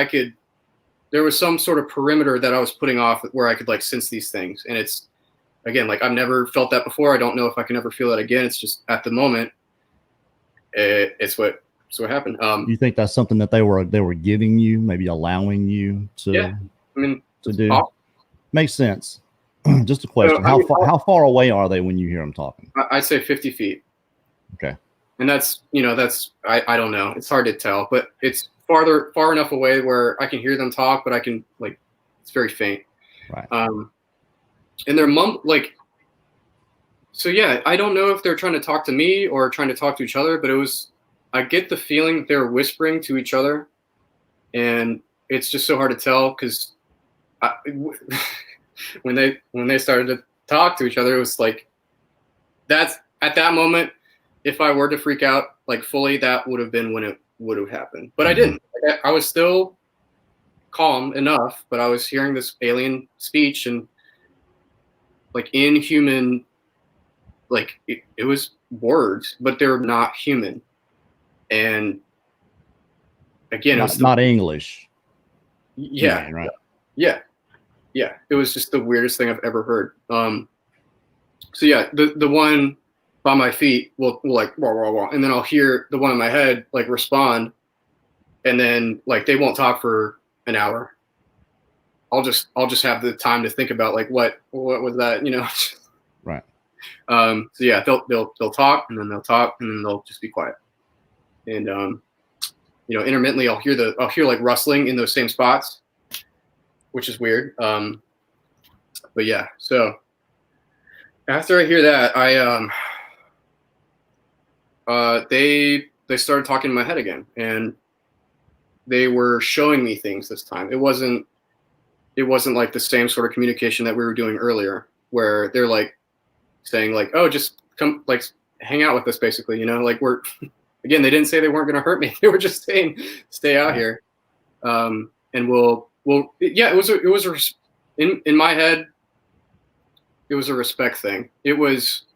there was some sort of perimeter that I was putting off where I could like sense these things, and it's again like I've never felt that before. I don't know if I can ever feel that again. It's just at the moment, it's what happened. You think that's something that they were giving you, maybe allowing you to? Yeah, I mean to do. Makes sense. Just a question: how far away are they when you hear them talking? I'd say 50 feet. Okay. And that's I don't know. It's hard to tell, but it's far enough away where I can hear them talk, but I can like it's very faint. Right. And they're so yeah, I don't know if they're trying to talk to me or trying to talk to each other, but I get the feeling they're whispering to each other, and it's just so hard to tell because when they started to talk to each other, it was like that's at that moment. If I were to freak out like fully, that would have been when it would have happened. But I didn't. I was still calm enough, but I was hearing this alien speech and like inhuman, like it was words, but they're not human. And again, it was not English. Yeah. Right. Yeah. It was just the weirdest thing I've ever heard. So yeah, the one by my feet will like wah, wah, wah, and then I'll hear the one in my head like respond, and then like they won't talk for an hour. I'll just have the time to think about like what was that, Right. So yeah, they'll talk and then they'll talk and then they'll just be quiet. And intermittently I'll hear like rustling in those same spots, which is weird. But yeah, so after I hear that, they started talking in my head again, and they were showing me things this time. It wasn't like the same sort of communication that we were doing earlier, where they're like saying like, "Oh, just come, like hang out with us," basically. Like we're again. They didn't say they weren't going to hurt me. They were just saying, "Stay out here," and we'll. Yeah, it was in my head. It was a respect thing. It was.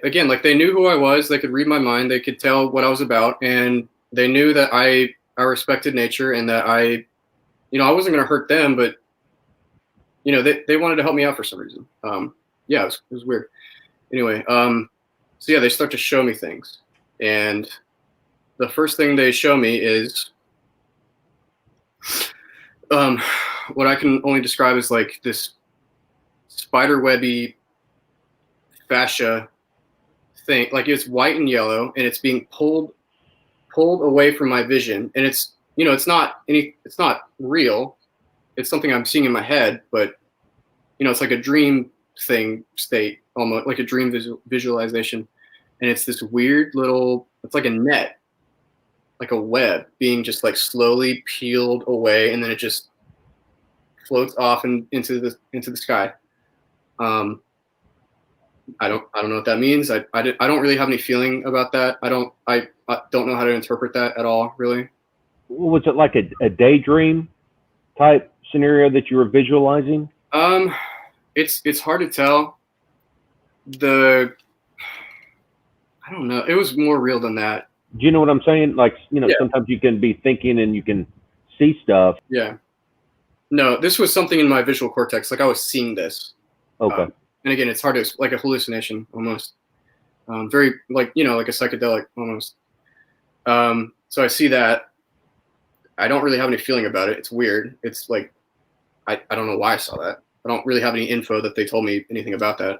Again, like they knew who I was. They could read my mind. They could tell what I was about, and they knew that I respected nature and that I wasn't going to hurt them, but they wanted to help me out for some reason. Yeah, it was weird. Anyway, so yeah, they start to show me things, and the first thing they show me is what I can only describe as like this spiderwebby fascia thing. Like it's white and yellow, and it's being pulled away from my vision, and it's it's not real. It's something I'm seeing in my head, but it's like a dream state, almost like a dream visualization, and it's this weird little. It's like a net, like a web, being just like slowly peeled away, and then it just floats off into the sky. I don't know what that means. I don't really have any feeling about that. I don't know how to interpret that at all, really. Was it like a daydream type scenario that you were visualizing? It's hard to tell. I don't know. It was more real than that. Do you know what I'm saying? Like, Yeah. sometimes you can be thinking and you can see stuff. Yeah. No, this was something in my visual cortex. Like I was seeing this. Okay. And again, it's hard to, like a hallucination almost. Very like, like a psychedelic almost. So I see that. I don't really have any feeling about it. It's weird. It's like, I don't know why I saw that. I don't really have any info that they told me anything about that.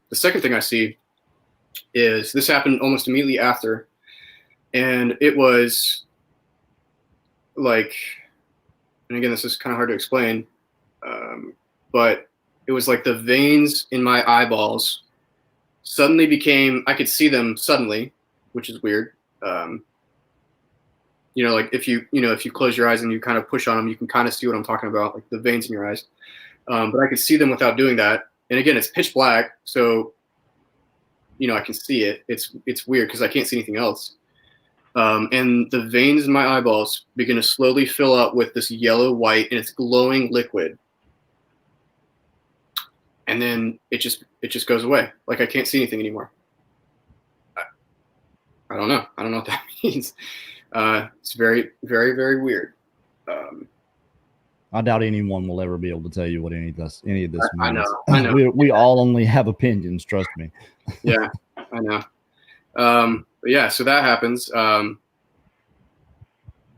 The second thing I see is this happened almost immediately after. And it was like, and again, this is kind of hard to explain, but it was like the veins in my eyeballs suddenly became, I could see them suddenly, which is weird. Like if you close your eyes and you kind of push on them, you can kind of see what I'm talking about, like the veins in your eyes. But I could see them without doing that. And again, it's pitch black. So, I can see it. It's weird because I can't see anything else. And the veins in my eyeballs begin to slowly fill up with this yellow white, and it's glowing liquid. And then it just goes away. Like I can't see anything anymore. I don't know. I don't know what that means. It's very, very, very weird. I doubt anyone will ever be able to tell you what any of this means. I know. We all only have opinions. Trust me. Yeah, I know. But yeah, so that happens. And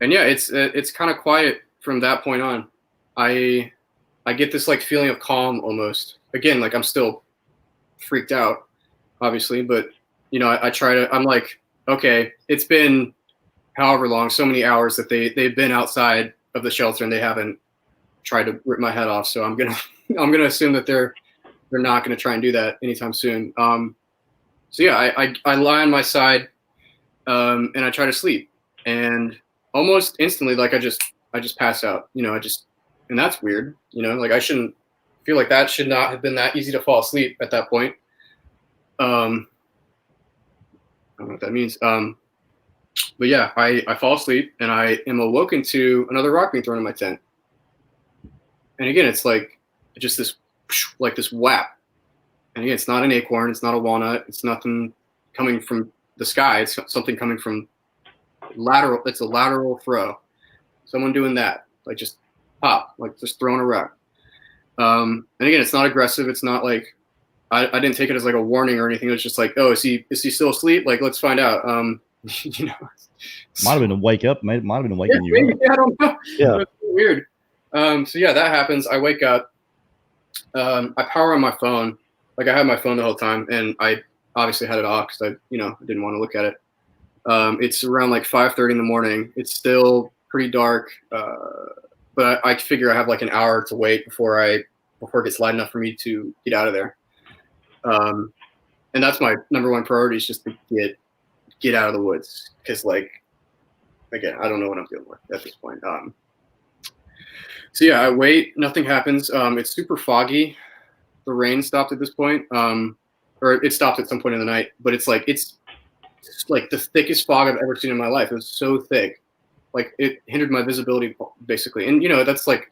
yeah, it's kind of quiet from that point on. I get this like feeling of calm almost. Again, like I'm still freaked out, obviously, but I'm like, okay, it's been however long, so many hours that they've been outside of the shelter and they haven't tried to rip my head off. So I'm gonna assume that they're not gonna try and do that anytime soon. So yeah, I lie on my side, and I try to sleep, and almost instantly, like I just pass out. And that's weird. Like I shouldn't feel like that should not have been that easy to fall asleep at that point. I don't know what that means. But yeah, I fall asleep and I am awoken to another rock being thrown in my tent. And again, it's like just this whap. And again, it's not an acorn, it's not a walnut, it's nothing coming from the sky. It's something coming from lateral. It's a lateral throw. Someone doing that, like just pop, like just throwing a rock. And again, it's not aggressive. It's not like I didn't take it as like a warning or anything. It was just like, oh, is he still asleep? Like, let's find out. Might have been a wake up. Might have been waking you up. Yeah, I don't know. Yeah. It's weird. So yeah, that happens. I wake up. I power on my phone. Like I had my phone the whole time, and I obviously had it off because I didn't want to look at it. It's around like 5:30 in the morning. It's still pretty dark, but I figure I have like an hour to wait before it gets light enough for me to get out of there. And that's my number one priority, is just to get out of the woods, because like, again, I don't know what I'm dealing with at this point. So yeah, I wait, nothing happens. It's super foggy. The rain stopped at this point, or it stopped at some point in the night, but it's like the thickest fog I've ever seen in my life. It was so thick, like it hindered my visibility basically. And that's like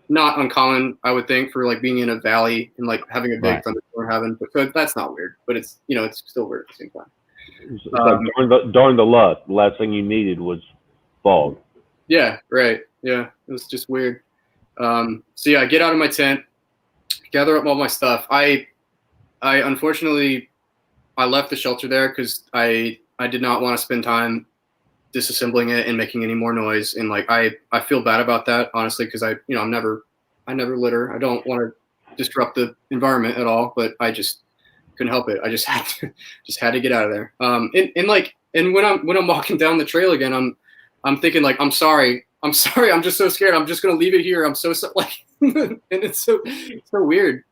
not uncommon, I would think, for like being in a valley and like having a big thunderstorm happen. But so that's not weird, but it's it's still weird at the same time. It's like during the luck, the last thing you needed was fog. Yeah, right. Yeah, it was just weird. So yeah, I get out of my tent, gather up all my stuff. I unfortunately I left the shelter there because I did not want to spend time disassembling it and making any more noise. And like I feel bad about that, honestly, because I never litter. I don't want to disrupt the environment at all, but I just couldn't help it. I just had to get out of there. And when I'm walking down the trail again, I'm thinking like, I'm sorry. I'm just so scared. I'm just gonna leave it here. I'm so like, and it's so weird.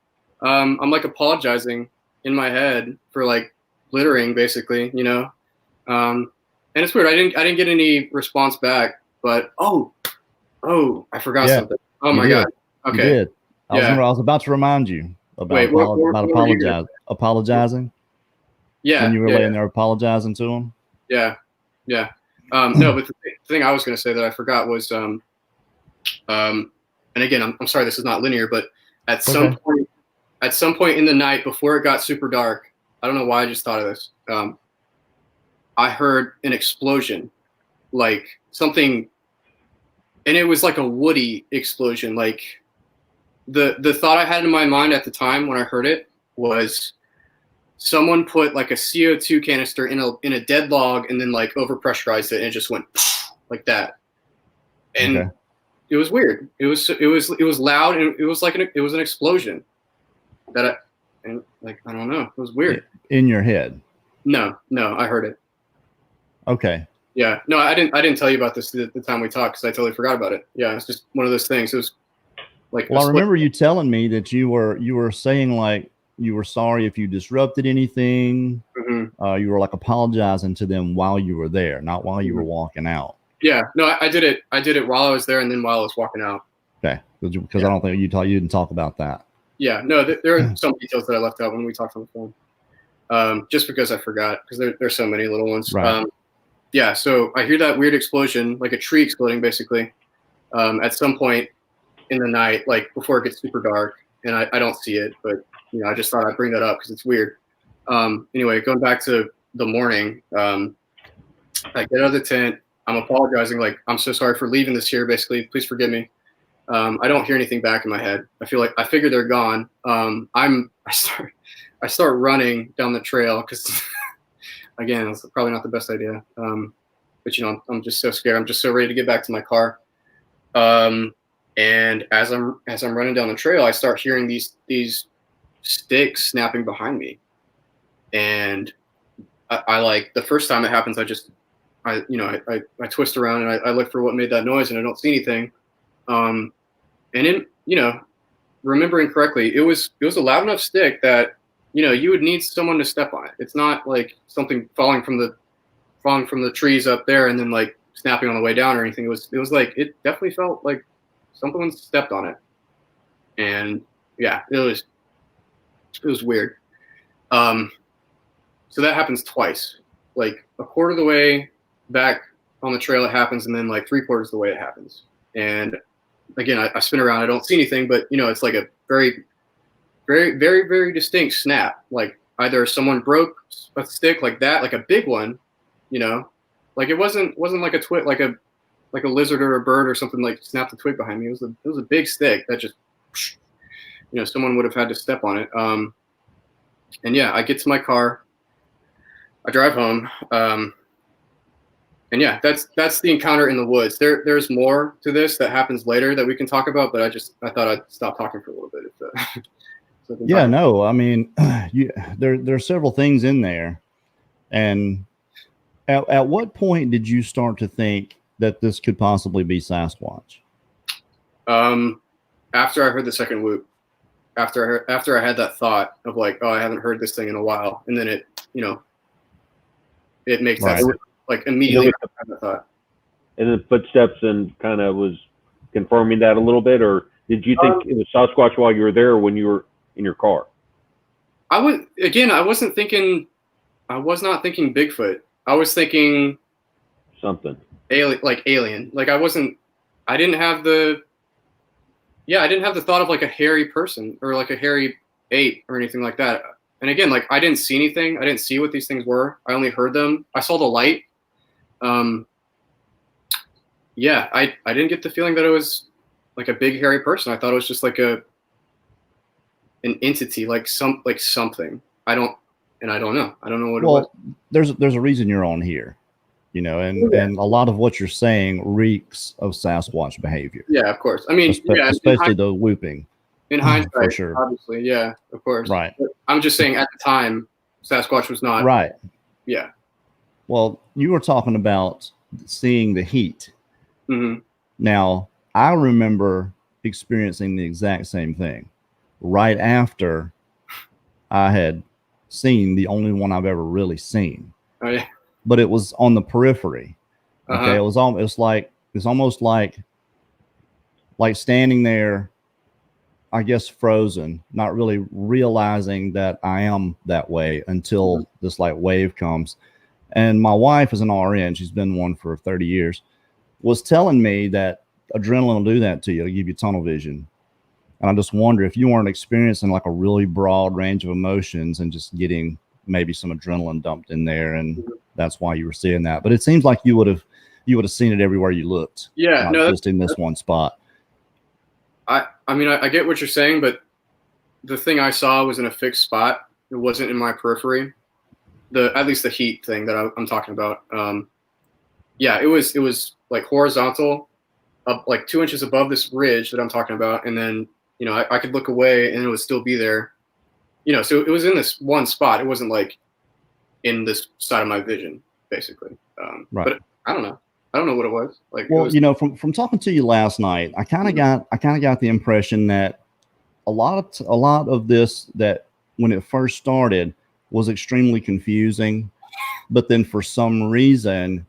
I'm like apologizing in my head for like littering, basically, and it's weird. I didn't get any response back, but oh, I forgot something. Oh my God. Okay. You did. I was about to remind you about apologizing. Yeah. When you were laying there apologizing to him. Yeah. No, but the thing I was going to say that I forgot was, and again, I'm sorry, this is not linear, but at some point in the night before it got super dark, I don't know why I just thought of this. I heard an explosion, like something, and it was like a woody explosion. Like the thought I had in my mind at the time when I heard it was someone put like a CO2 canister in a dead log and then like overpressurized it and it just went like that. And it was weird. It was loud and it was an explosion that I don't know. It was weird. In your head? No, I heard it. Okay. Yeah. No, I didn't tell you about this the time we talked because I totally forgot about it. Yeah, it's just one of those things. It was like, well, I remember you telling me that you were saying like you were sorry if you disrupted anything. Mm-hmm. You were like apologizing to them while you were there, not while you were walking out. Yeah. No, I did it while I was there and then while I was walking out. Okay. Because I don't think you didn't talk about that. Yeah. No, there are some details that I left out when we talked on the phone. Just because I forgot, because there's so many little ones. Right. Yeah, so I hear that weird explosion, like a tree exploding, basically, at some point in the night, like before it gets super dark, and I don't see it, but I just thought I'd bring that up because it's weird. Anyway, going back to the morning, I get out of the tent. I'm apologizing, like I'm so sorry for leaving this here. Basically, please forgive me. I don't hear anything back in my head. I figure they're gone. I start running down the trail because. Again, it's probably not the best idea. But I'm just so scared. I'm just so ready to get back to my car. And as I'm running down the trail, I start hearing these sticks snapping behind me. And I like the first time it happens, I twist around and I look for what made that noise and I don't see anything. And then, remembering correctly, it was a loud enough stick that you would need someone to step on it. It's not like something falling from the trees up there and then like snapping on the way down or anything. It was like, it definitely felt like someone stepped on it. And yeah, it was weird. So that happens twice, like a quarter of the way back on the trail it happens. And then like 3/4 of the way it happens. And again, I spin around, I don't see anything, but it's like a very, very, very, very distinct snap. Like either someone broke a stick like that, like a big one, like it wasn't like a twig, like a lizard or a bird or something like snapped a twig behind me. It was a big stick that just, someone would have had to step on it. And yeah, I get to my car, I drive home. And yeah, that's the encounter in the woods. There's more to this that happens later that we can talk about, but I thought I'd stop talking for a little bit. Yeah, no, I mean, there are several things in there. And at what point did you start to think that this could possibly be Sasquatch? After I heard the second whoop, after I had that thought of like, oh, I haven't heard this thing in a while. And then it makes that like immediately that thought. And then footsteps and kind of was confirming that a little bit, or did you think it was Sasquatch while you were there when you were in your car? I was not thinking Bigfoot. I was thinking something alien. Like I didn't have the thought of like a hairy person or like a hairy ape or anything like that. And again, like I didn't see anything. I didn't see what these things were. I only heard them. I saw the light. Yeah, I didn't get the feeling that it was like a big hairy person. I thought it was just like an entity, like something. I don't know. I don't know what it was. There's a reason you're on here, and a lot of what you're saying reeks of Sasquatch behavior. Yeah, of course. I mean, especially the whooping. In hindsight, for sure. Obviously, yeah, of course. Right. But I'm just saying at the time, Sasquatch was not. Right. Yeah. Well, you were talking about seeing the heat. Mm-hmm. Now, I remember experiencing the exact same thing right after I had seen the only one I've ever really seen. Oh yeah. But it was on the periphery. Okay. It was almost like standing there, I guess frozen, not really realizing that I am that way until this like wave comes. And my wife is an RN. She's been one for 30 years. Was telling me that adrenaline will do that to you. It'll give you tunnel vision. And I just wonder if you weren't experiencing like a really broad range of emotions and just getting maybe some adrenaline dumped in there, and that's why you were seeing that. But it seems like you would have seen it everywhere you looked. Yeah, not just in this one spot. I mean, I get what you're saying, but the thing I saw was in a fixed spot. It wasn't in my periphery. At least the heat thing that I'm talking about. Yeah, it was like horizontal, up like 2 inches above this ridge that I'm talking about, and then I could look away and it would still be there. So it was in this one spot. It wasn't like in this side of my vision, basically. Right. But I don't know. I don't know what it was. Like, well, from talking to you last night, I kind of got the impression that a lot of this, that when it first started, was extremely confusing, but then for some reason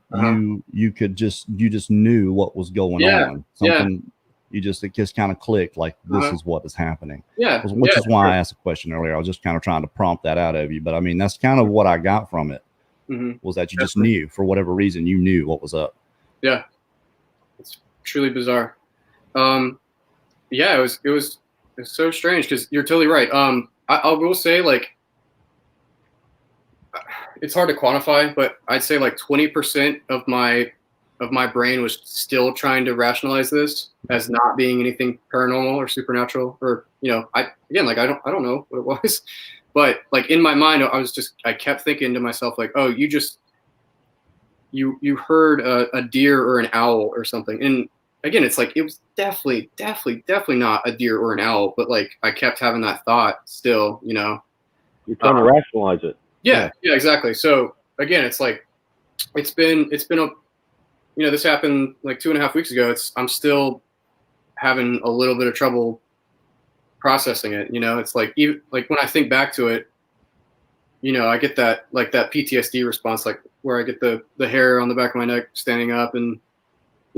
you just knew what was going on. Something it just kind of clicked, like this is what is happening. Which is why I asked a question earlier. I was just kind of trying to prompt that out of you, but I mean that's kind of what I got from it. Was that you just knew, for whatever reason, you knew what was up. Yeah, it's truly bizarre. Yeah, it was so strange, because you're totally right. I will say, like, it's hard to quantify, but I'd say like 20% of my brain was still trying to rationalize this as not being anything paranormal or supernatural, or I don't know what it was, but like in my mind I kept thinking to myself like, oh, you heard a deer or an owl or something. And again, it's like, it was definitely not a deer or an owl, but like I kept having that thought still. You're trying to rationalize it. Yeah, exactly. So again, it's like it's been a this happened like 2.5 weeks ago. I'm still having a little bit of trouble processing it. It's like, even like when I think back to it, I get that PTSD response, like where I get the hair on the back of my neck standing up, and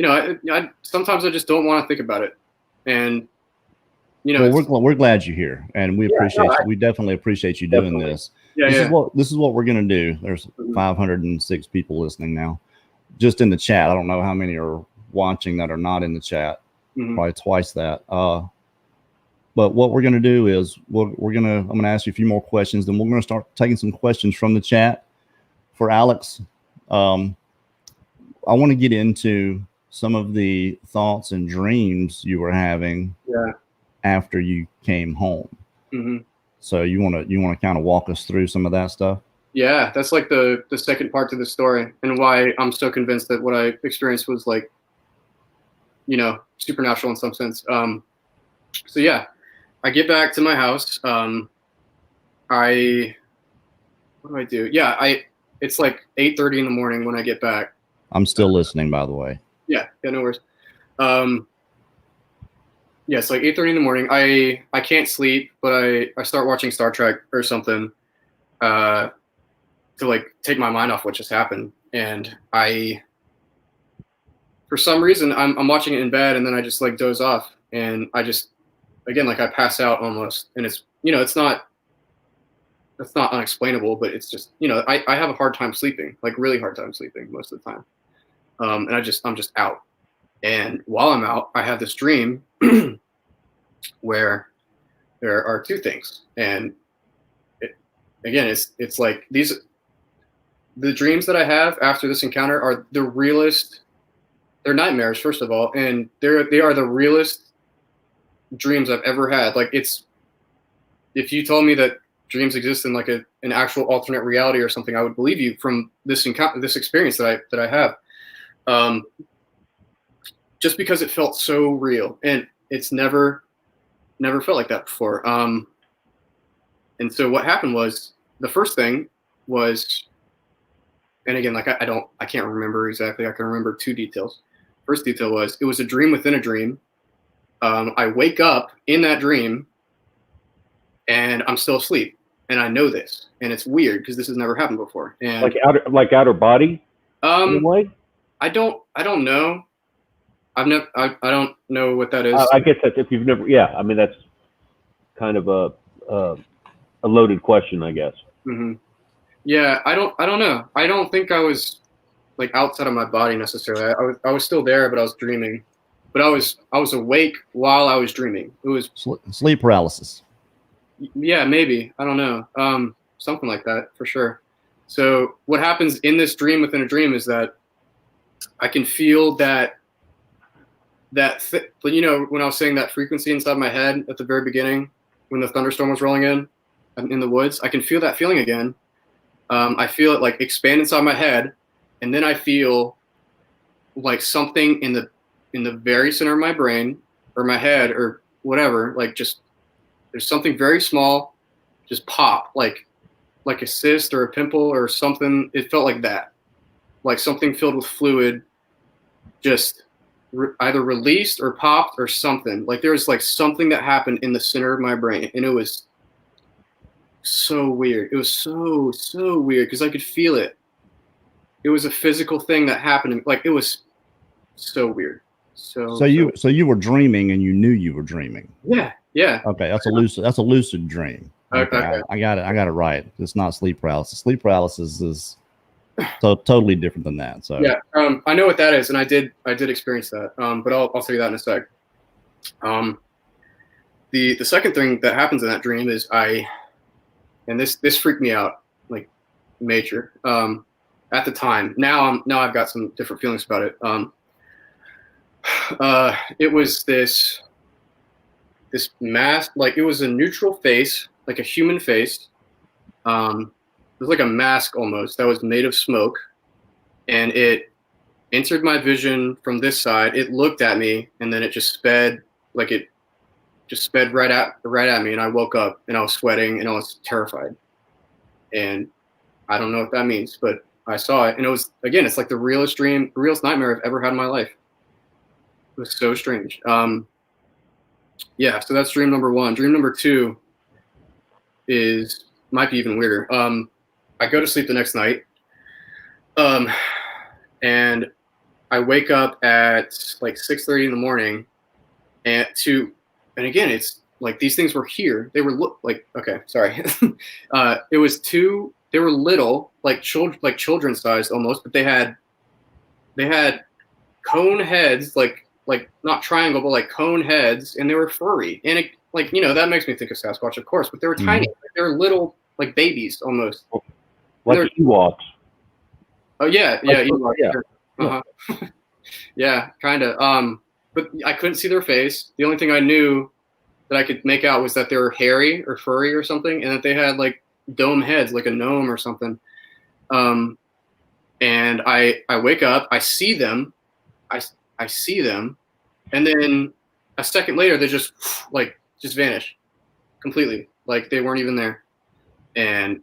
I sometimes I just don't want to think about it. And well, we're glad you're here, and we appreciate we definitely appreciate you doing this. This is what we're gonna do. There's 506 people listening now, just in the chat. I don't know how many are watching that are not in the chat. Probably twice that. But what we're gonna do is I'm gonna ask you a few more questions, then we're gonna start taking some questions from the chat. For Alex, I want to get into some of the thoughts and dreams you were having after you came home. So you want to kind of walk us through some of that stuff? Yeah, that's like the second part to the story, and why I'm so convinced that what I experienced was like, supernatural in some sense. So yeah, I get back to my house. What do I do? Yeah, it's like 8:30 in the morning when I get back. I'm still listening, by the way. Yeah, no worries. Yeah, it's like 8:30 in the morning. I can't sleep, but I start watching Star Trek or something to like take my mind off what just happened. And for some reason, I'm watching it in bed, and then I just like doze off, and I just, again, like I pass out almost. And it's that's not unexplainable, but it's just, I have a hard time sleeping, like really hard time sleeping most of the time. And I'm just out. And while I'm out, I have this dream where there are two things. And it's like the dreams that I have after this encounter are the realest. They're nightmares, first of all. And they are the realest dreams I've ever had. Like, if you told me that dreams exist in like an actual alternate reality or something, I would believe you from this experience that I have. Just because it felt so real, and it's never felt like that before. And so what happened was, the first thing was, and again, like I can't remember exactly. I can remember two details. First detail was, it was a dream within a dream. I wake up in that dream, and I'm still asleep, and I know this, and it's weird because this has never happened before. And like outer body. I don't know. I don't know what that is. I guess that's, if you've never, I mean, that's kind of a loaded question, I guess. Yeah, I don't know. I don't think I was like outside of my body necessarily. I was still there, but I was dreaming. But I was awake while I was dreaming. It was, Sleep paralysis. yeah, maybe, I don't know, something like that for sure. So what happens in this dream within a dream is that I can feel you know, when I was saying that frequency inside my head at the very beginning, when the thunderstorm was rolling in the woods, I can feel that feeling again. I feel it like expand inside my head, and then I feel like something in the very center of my brain or my head or whatever, like just there's something very small, just pop, like a cyst or a pimple or something. It felt like that, like something filled with fluid, just either released or popped or something. Like there was like something that happened in the center of my brain, and it was so weird. It was so weird because I could feel it. It was a physical thing that happened. Like it was so weird. So you were dreaming and you knew you were dreaming. Yeah. Okay, that's a lucid dream. Okay. I got it right. It's not sleep paralysis. Sleep paralysis is totally different than that. So yeah, I know what that is, and I did experience that. But I'll tell you that in a sec. The second thing that happens in that dream is and this freaked me out like major. At the time, now I've got some different feelings about it. It was this mask, like it was a neutral face, like a human face. It was like a mask almost that was made of smoke, and it entered my vision from this side. It looked at me, and then it just sped, like it just sped right at me, and I woke up and I was sweating and I was terrified. And I don't know what that means, but I saw it, and it was, again, it's like the realest dream, the realest nightmare I've ever had in my life. It was so strange. Yeah, so that's dream number one. Dream number two might be even weirder. I go to sleep the next night, and I wake up at like 6:30 in the morning, and again, it's like these things were here. They were okay, sorry. They were little, like children's sized almost, but they had cone heads, like not triangle, but like cone heads, and they were furry. And it, like, you know, that makes me think of Sasquatch, of course, but they were tiny. Like, they were little, like babies almost. Like Ewoks. Oh yeah, Ewoks. Yeah. Sure. Uh-huh. Yeah, kind of. But I couldn't see their face. The only thing I knew that I could make out was that they were hairy or furry or something, and that they had like dome heads, like a gnome or something. And I wake up, I see them, I see them, and then a second later they just vanish completely, like they weren't even there. And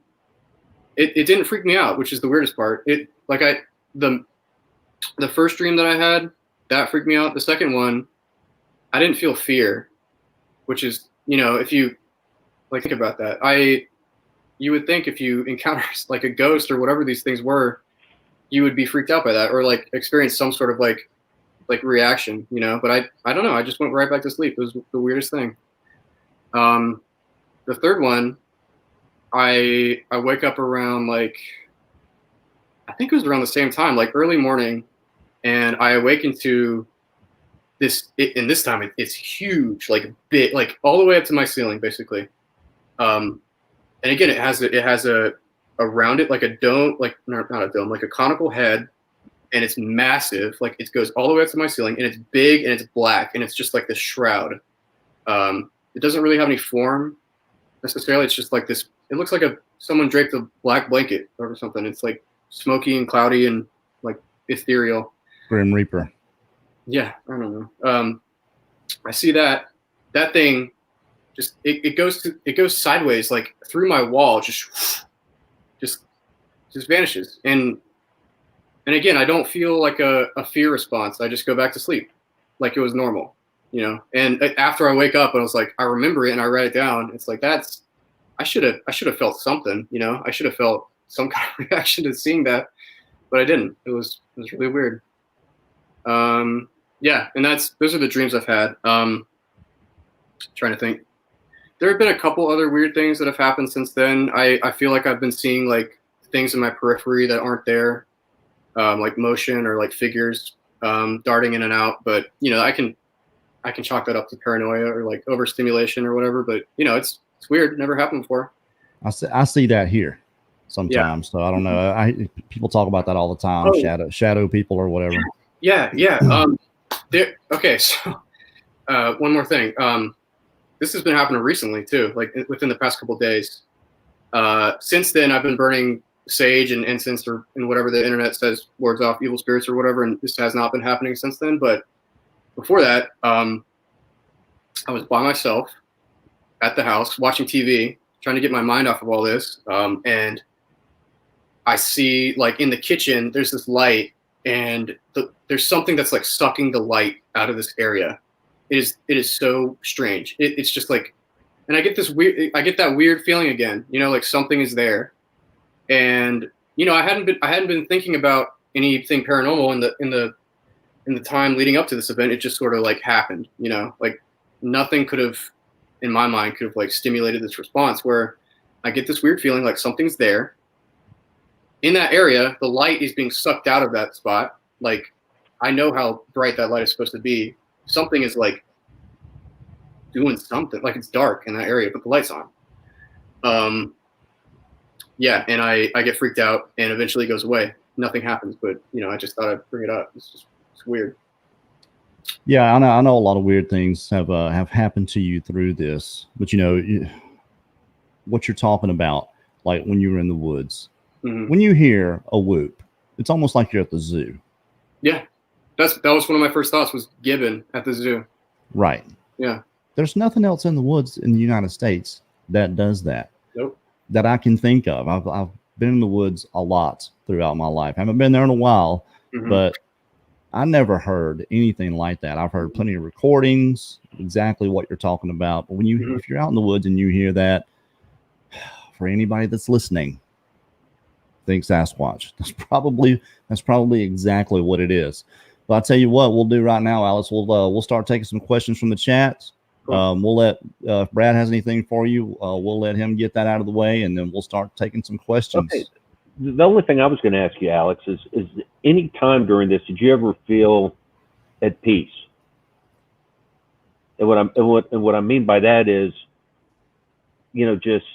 it didn't freak me out, which is the weirdest part. The first dream that I had, that freaked me out. The second one, I didn't feel fear, which is, you know, if you like think about that, you would think if you encounter like a ghost or whatever these things were, you would be freaked out by that or like experience some sort of like reaction, you know. But I don't know. I just went right back to sleep. It was the weirdest thing. The third one, I wake up around like, I think it was around the same time, like early morning, and I awaken to this. And this time it's huge, like big, like all the way up to my ceiling, basically. And again, it has a around it like a dome, like not a dome, like a conical head, and it's massive. Like it goes all the way up to my ceiling, and it's big and it's black, and it's just like this shroud. It doesn't really have any form necessarily. It's just like this. It looks like someone draped a black blanket over something. It's like smoky and cloudy and like ethereal. Grim Reaper. Yeah, I don't know. I see that thing. Just it goes sideways, like through my wall, just vanishes. And again, I don't feel like a fear response. I just go back to sleep, like it was normal, you know. And after I wake up, I was like, I remember it and I write it down. It's like I should have felt something, you know. I should have felt some kind of reaction to seeing that, but I didn't. It was really weird. Yeah, and those are the dreams I've had. Trying to think. There have been a couple other weird things that have happened since then. I feel like I've been seeing like things in my periphery that aren't there, like motion or like figures darting in and out. But I can chalk that up to paranoia or like overstimulation or whatever. But it's weird. Never happened before. I see that here sometimes. So I don't know. People talk about that all the time. Shadow people or whatever. Yeah. Okay. So one more thing. This has been happening recently too, like within the past couple of days. Since then, I've been burning sage and incense and whatever the internet says wards off evil spirits or whatever, and this has not been happening since then. But before that, I was by myself at the house watching TV, trying to get my mind off of all this, and I see, like, in the kitchen there's this light, and there's something that's like sucking the light out of this area. It is so strange. It's just like, and I get that weird feeling again, like something is there. And I hadn't been thinking about anything paranormal in the time leading up to this event. It just sort of like happened, like nothing could have, in my mind, could have like stimulated this response, where I get this weird feeling like something's there in that area. The light is being sucked out of that spot. Like, I know how bright that light is supposed to be. Something is like doing something, like it's dark in that area, but the light's on. Yeah, and I get freaked out, and eventually it goes away. Nothing happens, but I just thought I'd bring it up. It's weird. Yeah, I know a lot of weird things have happened to you through this, but what you're talking about, like when you were in the woods, when you hear a whoop, it's almost like you're at the zoo. Yeah, that was one of my first thoughts, was gibbon at the zoo. Right. Yeah. There's nothing else in the woods in the United States that does that. Nope. That I can think of. I've been in the woods a lot throughout my life. I haven't been there in a while, but I never heard anything like that. I've heard plenty of recordings, exactly what you're talking about. But when if you're out in the woods and you hear that, for anybody that's listening, think Sasquatch. That's probably exactly what it is. But I'll tell you what we'll do right now, Alice. We'll start taking some questions from the chat. Cool. We'll let if Brad has anything for you, we'll let him get that out of the way, and then we'll start taking some questions. Okay. The only thing I was going to ask you, Alex, is any time during this did you ever feel at peace? And what I mean by that is, just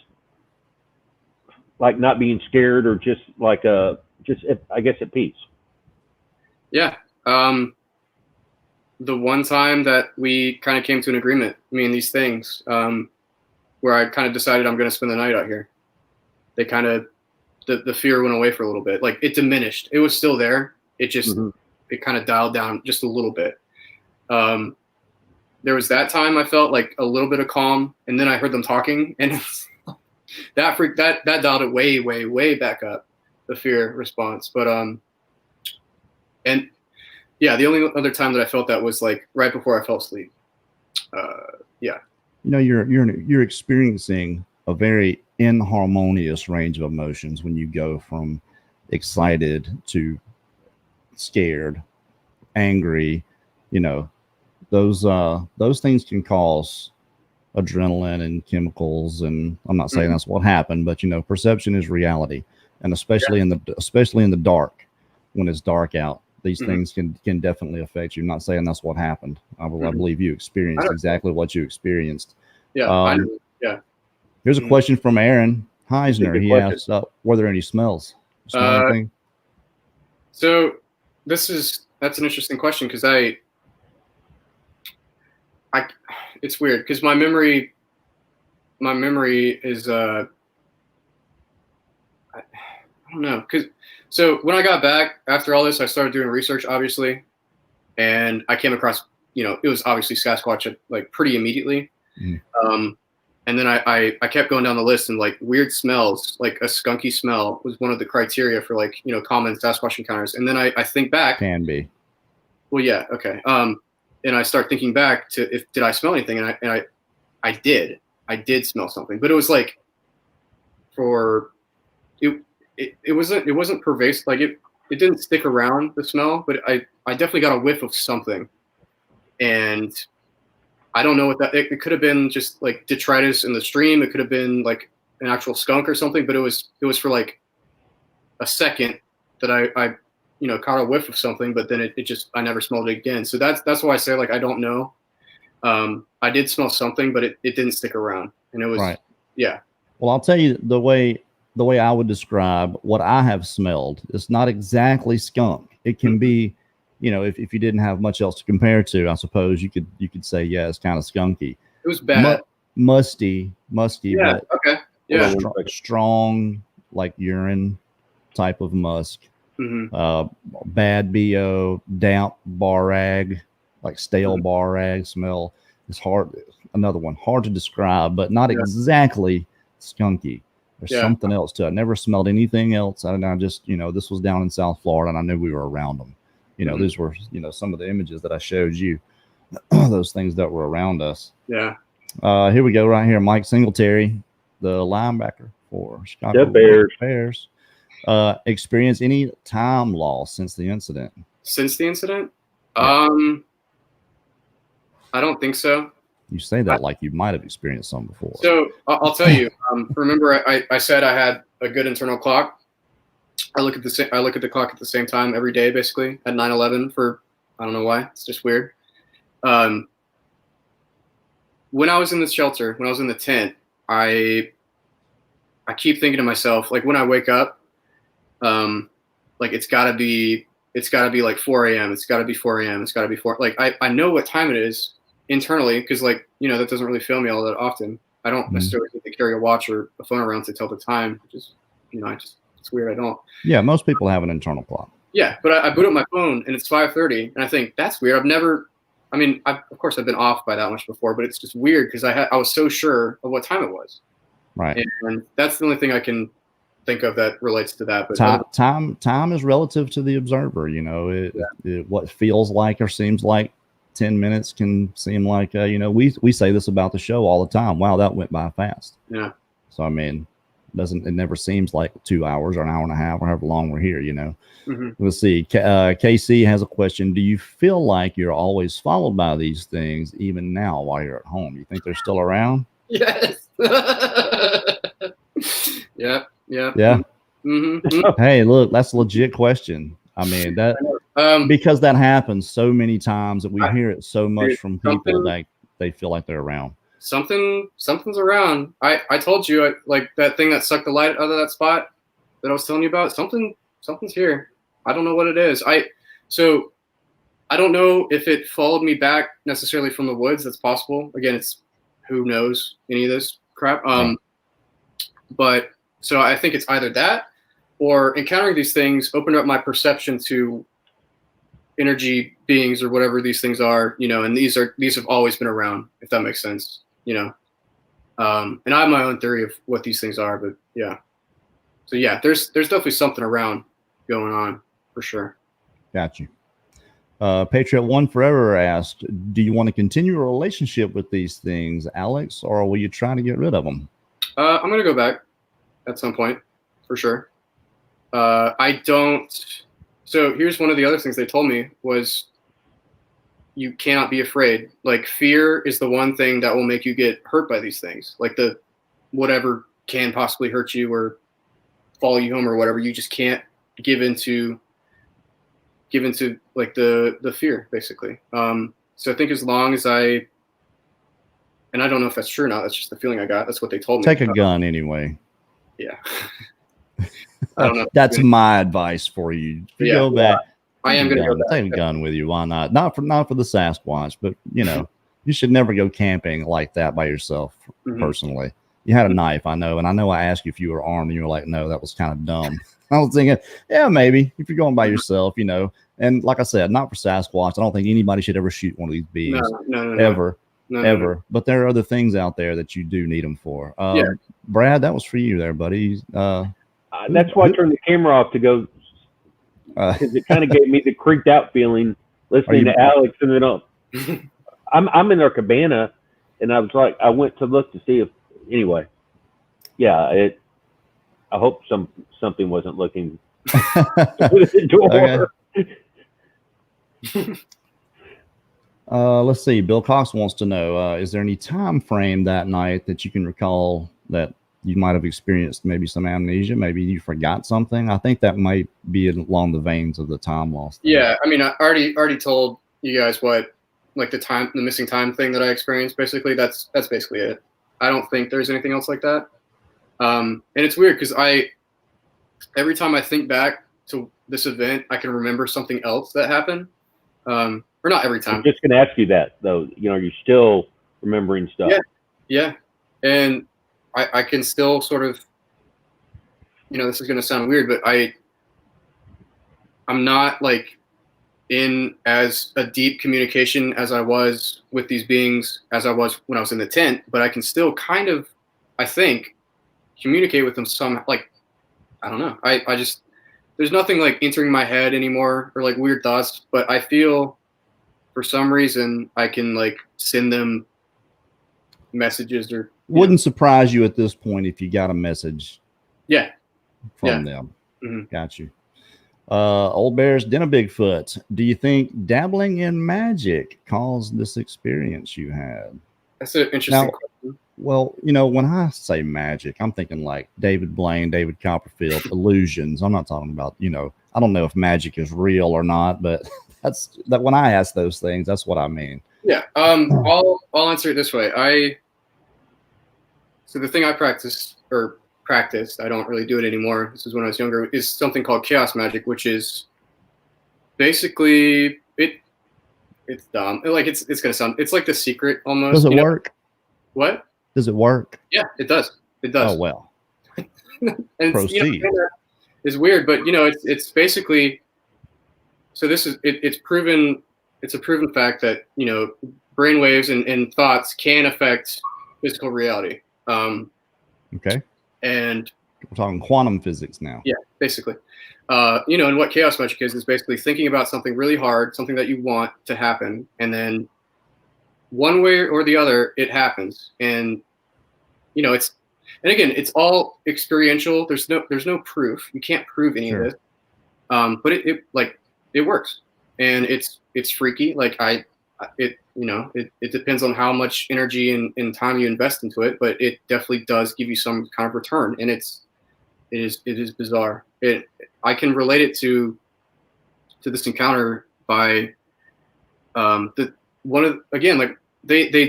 like not being scared, or just like I guess at peace. Yeah. The one time that we kind of came to an agreement, me and these things, where I kind of decided I'm going to spend the night out here. They kind of, the fear went away for a little bit. Like, it diminished. It was still there. It just, it kind of dialed down just a little bit. There was that time I felt like a little bit of calm, and then I heard them talking, and that dialed it way, way, way back up, the fear response. But, and yeah, the only other time that I felt that was like right before I fell asleep. Yeah. You're experiencing a very inharmonious range of emotions when you go from excited to scared, angry. Those things can cause adrenaline and chemicals, and I'm not saying that's what happened, but perception is reality, and especially in the dark, when it's dark out. These things can definitely affect you. I'm not saying that's what happened. I believe you experienced exactly what you experienced. Yeah. Here's a question from Aaron Heisner. He asked, were there any smells? Smell anything? So that's an interesting question, because it's weird, because my memory is I don't know, so when I got back after all this, I started doing research, obviously, and I came across, it was obviously Sasquatch like pretty immediately. And then I kept going down the list, and like weird smells, like a skunky smell was one of the criteria for like, common Sasquatch encounters. And then I think back. Can be. Well, yeah. Okay. And I start thinking back to did I smell anything? And I did smell something, but it was like it wasn't pervasive. Like it didn't stick around, the smell, but I definitely got a whiff of something, and I don't know what that. It could have been just like detritus in the stream. It could have been like an actual skunk or something. But it was for like a second that I caught a whiff of something, but then it just, I never smelled it again. So that's why I say, like, I don't know. I did smell something, but it didn't stick around, and it was right. Yeah. Well, I'll tell you the way I would describe what I have smelled. It's not exactly skunk. It can be, if you didn't have much else to compare to, I suppose you could say, yeah, it's kind of skunky. It was bad. Musty. Yeah. But Okay. Yeah. Strong, like urine type of musk. Bad BO, damp bar rag, like stale bar rag smell. It's hard. Another one, hard to describe, but not exactly skunky. There's something else to it. I never smelled anything else. I just, this was down in South Florida, and I knew we were around them. These were, some of the images that I showed you, those things that were around us. Yeah. Here we go right here. Mike Singletary, the linebacker for Chicago Bears. Experience any time loss since the incident? Since the incident? Yeah. I don't think so. You say that like you might have experienced some before. So I'll tell you. Remember, I said I had a good internal clock. I look at the clock at the same time every day, basically at 9:11. For I don't know why. It's just weird. When I was in the shelter, when I was in the tent, I keep thinking to myself, like, when I wake up, like it's gotta be like 4 a.m. It's gotta be 4 a.m. It's gotta be 4. Like I know what time it is internally, because, like, that doesn't really fail me all that often. I don't necessarily need to carry a watch or a phone around to tell the time. Just it's weird. I don't. Yeah, most people have an internal clock. Yeah, but I boot up my phone and it's 5:30, and I think that's weird. Of course I've been off by that much before, but it's just weird because I was so sure of what time it was. Right. And that's the only thing I can think of that relates to that. But time is relative to the observer. What feels like or seems like 10 minutes can seem like we say this about the show all the time. Wow, that went by fast. Yeah. So it never seems like 2 hours or an hour and a half or however long we're here. Let's see. KC has a question. Do you feel like you're always followed by these things even now while you're at home? You think they're still around? Yes. Yeah. Hey, look, that's a legit question. Because that happens so many times that we hear it so much from people that they feel like they're around. Something's around. I told you, like that thing that sucked the light out of that spot that I was telling you about. Something's here. I don't know what it is. I don't know if it followed me back necessarily from the woods. That's possible. Again, it's who knows any of this crap. But so I think it's either that or encountering these things opened up my perception to energy beings or whatever these things are, and these have always been around, if that makes sense, and I have my own theory of what these things are, but yeah. So yeah, there's definitely something around going on for sure. Got you. Patriot One Forever asked, do you want to continue a relationship with these things, Alex, or will you try to get rid of them? I'm going to go back at some point for sure. I don't. So here's one of the other things they told me was you cannot be afraid. Like, fear is the one thing that will make you get hurt by these things. Like whatever can possibly hurt you or follow you home or whatever. You just can't give into like the fear, basically. So I think as long as and I don't know if that's true or not. That's just the feeling I got. That's what they told me. Take a gun anyway. Yeah. I don't know. That's my advice for you. Go back. I am going to go back. Take a gun with you. Why not? Not for the Sasquatch, but you should never go camping like that by yourself. Personally, you had a knife, I know, and I know I asked you if you were armed, and you were like, "No, that was kind of dumb." I was thinking, yeah, maybe if you're going by yourself, And like I said, not for Sasquatch. I don't think anybody should ever shoot one of these beings. No. Ever. But there are other things out there that you do need them for. Brad, that was for you there, buddy. That's why I turned the camera off to go, because it kind of gave me the creeped out feeling listening to Alex. And then I'm in their cabana, and I was like, I went to look to see if, anyway. Yeah, I hope something wasn't looking through the door. Let's see. Bill Cox wants to know, is there any time frame that night that you can recall that you might have experienced maybe some amnesia, maybe you forgot something. I think that might be along the veins of the time loss thing. Yeah, I mean, I already told you guys what, like the missing time thing that I experienced. Basically, that's basically it. I don't think there's anything else like that. And it's weird because every time I think back to this event, I can remember something else that happened. Or not every time. I'm just going to ask you that though. You're still remembering stuff. Yeah, and I can still sort of, this is going to sound weird, but I'm not like in as a deep communication as I was with these beings as I was when I was in the tent, but I can still kind of, I think, communicate with them some, like, I don't know. I just, there's nothing like entering my head anymore or like weird thoughts, but I feel for some reason I can like send them messages or wouldn't surprise you at this point if you got a message from them. Mm-hmm. Got you. Old Bears, Den of Bigfoot. Do you think dabbling in magic caused this experience you had? That's an interesting question. Well, when I say magic, I'm thinking like David Blaine, David Copperfield, illusions. I'm not talking about, I don't know if magic is real or not, but that's that when I ask those things, that's what I mean. Yeah. I'll answer it this way. So the thing I practiced, I don't really do it anymore. This is when I was younger, is something called chaos magic, which is basically it's dumb. Like it's gonna sound, it's like The Secret almost. Does it work? What? Does it work? Yeah, it does. It does. Oh well. And proceed. It's weird, but it's basically, so this is it's proven. It's a proven fact that brainwaves and thoughts can affect physical reality. Okay. And we're talking quantum physics now. Yeah, basically. And what chaos magic is basically thinking about something really hard, something that you want to happen, and then one way or the other, it happens. And it's all experiential. There's no proof. You can't prove any of this. But it works, and it's freaky. Like it depends on how much energy and time you invest into it, but it definitely does give you some kind of return, and it is bizarre. I can relate it to this encounter by they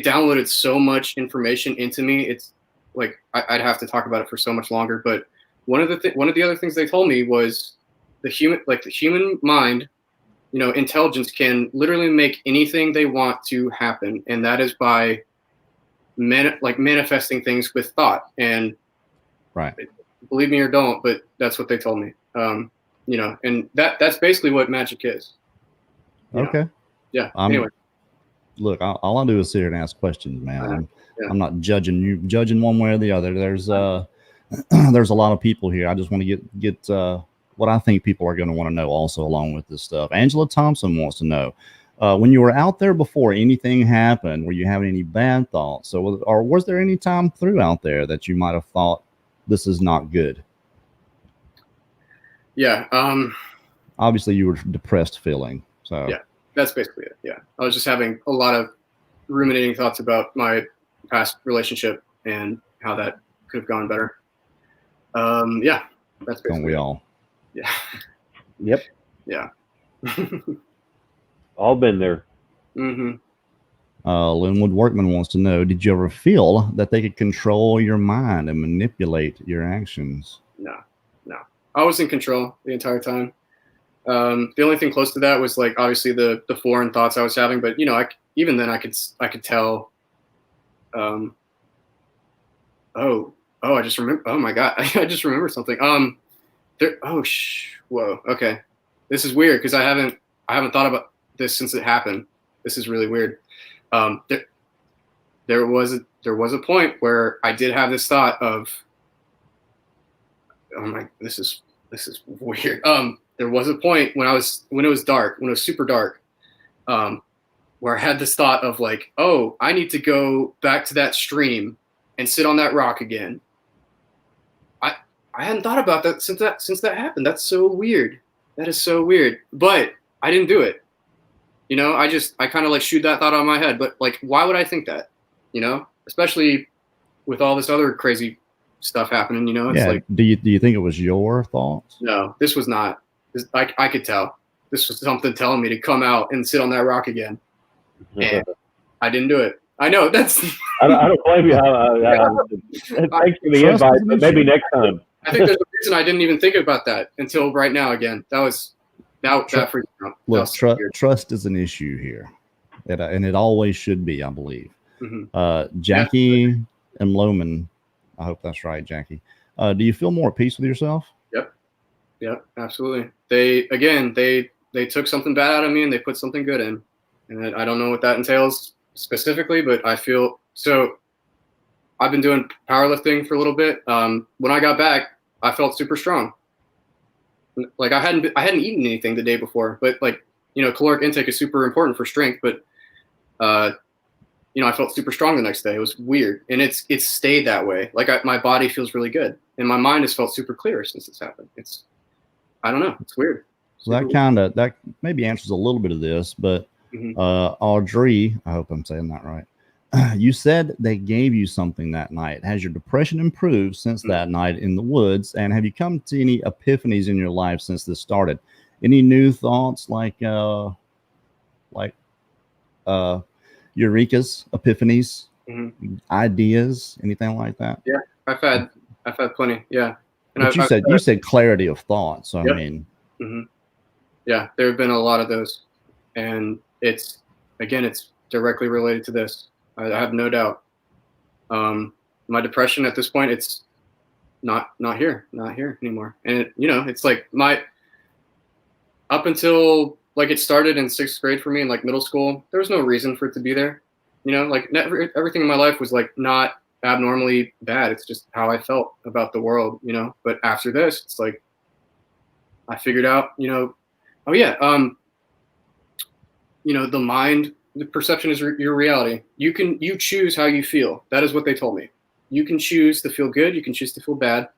downloaded so much information into me. It's like I'd have to talk about it for so much longer, but one of the other things they told me was the human mind, intelligence can literally make anything they want to happen, and that is by manifesting things with thought. And right, believe me or don't, but that's what they told me. And that's basically what magic is. Okay. Yeah. Anyway, look, all I do is sit here and ask questions, man. I'm not judging one way or the other. There's there's a lot of people here. I just want to get what I think people are going to want to know also along with this stuff. Angela Thompson wants to know, when you were out there before anything happened, were you having any bad thoughts? Or was there any time through out there that you might have thought this is not good? Yeah. Obviously you were depressed feeling. So yeah, that's basically it. Yeah. I was just having a lot of ruminating thoughts about my past relationship and how that could have gone better. Yeah, that's basically don't we all? Yeah. Yep. Yeah. All been there. Mm-hmm. Linwood Workman wants to know, did you ever feel that they could control your mind and manipulate your actions? No. I was in control the entire time. The only thing close to that was like obviously the foreign thoughts I was having, but even then I could tell. I just remember. Oh my God, I just remember something. Whoa. Okay, this is weird because I haven't thought about this since it happened. This is really weird. There was a point where I did have this thought of, oh my, this is weird. There was a point when it was dark, when it was super dark, where I had this thought of like, oh, I need to go back to that stream and sit on that rock again. I hadn't thought about that since that happened. That's so weird. That is so weird. But I didn't do it. I kind of like shoot that thought out of my head. But like, why would I think that? Especially with all this other crazy stuff happening. You know, it's Yeah. like, Do you think it was your thoughts? no, this was not. I could tell this was something telling me to come out and sit on that rock again, and I didn't do it. I know that's. I don't blame you. Thanks for the invite, but maybe next time. I think there's a reason I didn't even think about that until right now. Again, that freaked me out. Look, trust is an issue here, and it always should be, I believe. Mm-hmm. Jackie and Loman, I hope that's right, Jackie. Do you feel more at peace with yourself? Yep, absolutely. They took something bad out of me and they put something good in, and I don't know what that entails specifically, but I feel so. I've been doing powerlifting for a little bit. When I got back, I felt super strong. Like I hadn't eaten anything the day before, but like, you know, caloric intake is super important for strength, but you know, I felt super strong the next day. It was weird, and it's stayed that way. Like my body feels really good, and my mind has felt super clear since it's happened. I don't know. It's weird. So that maybe answers a little bit of this, but Audrey, I hope I'm saying that right. You said they gave you something that night. Has your depression improved since that night in the woods? And have you come to any epiphanies in your life since this started? Any new thoughts like eureka's, epiphanies, ideas, anything like that? Yeah, I've had plenty. Yeah. And but you said clarity of thought. So I mean, yeah, there have been a lot of those, and it's directly related to this. I have no doubt. My depression at this point, it's not here anymore. And it's like up until like it started in 6th grade for me in like middle school, there was no reason for it to be there. You know, like everything in my life was like not abnormally bad. It's just how I felt about the world, you know. But after this, it's like I figured out, the mind, the perception is your reality. You choose how you feel. That is what they told me. You can choose to feel good. You can choose to feel bad.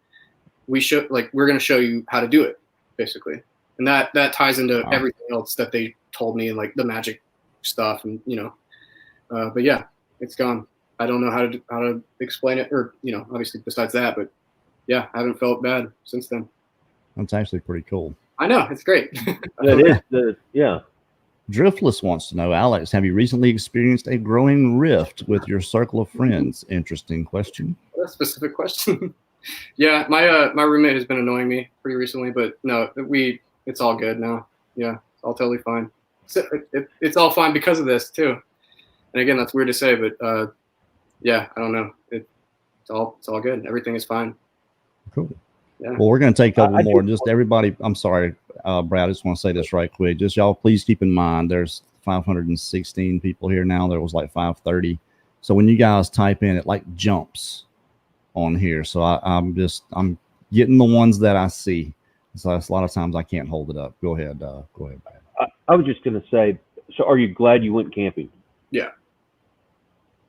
We're going to show you how to do it, basically. And that ties into everything else that they told me and like the magic stuff and, but yeah, it's gone. I don't know how to explain it or, obviously besides that, but yeah, I haven't felt bad since then. That's actually pretty cool. I know. It's great. It is. Yeah. Driftless wants to know, Alex, have you recently experienced a growing rift with your circle of friends? Interesting question. That's a specific question. Yeah, my roommate has been annoying me pretty recently, but no, it's all good now. Yeah, it's all totally fine. It's all fine because of this too. And again, that's weird to say, but yeah, I don't know. It's all good. Everything is fine. Cool. Yeah. Well, we're going to take a couple more. Just everybody, I'm sorry, Brad, I just want to say this right quick. Just y'all, please keep in mind, there's 516 people here now. There was like 530. So when you guys type in, it like jumps on here. So I'm getting the ones that I see. So a lot of times I can't hold it up. Go ahead, Brad. I was just going to say, so are you glad you went camping? Yeah.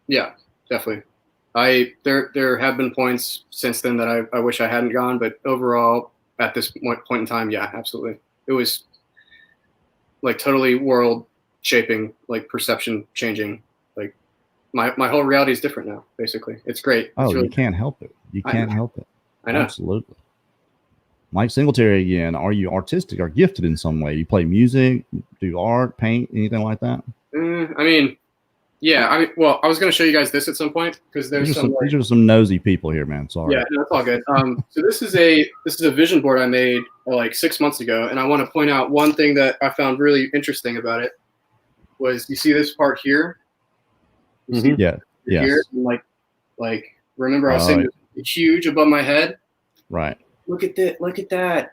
Yeah, definitely. There have been points since then that I wish I hadn't gone, but overall at this point in time, yeah, absolutely. It was like totally world shaping, like perception changing. Like my whole reality is different now, basically. It's great. Oh, it's really, you can't help it. You can't help it. I know. Absolutely. Mike Singletary again. Are you artistic or gifted in some way? You play music, do art, paint, anything like that? Yeah, I was going to show you guys this at some point because these are some nosy people here, man. Sorry. Yeah, no, it's all good. So this is a vision board I made like 6 months ago, and I want to point out one thing that I found really interesting about it was you see this part here. Yeah. Here, and like remember I was saying it's huge above my head. Right. Look at that! Look at that!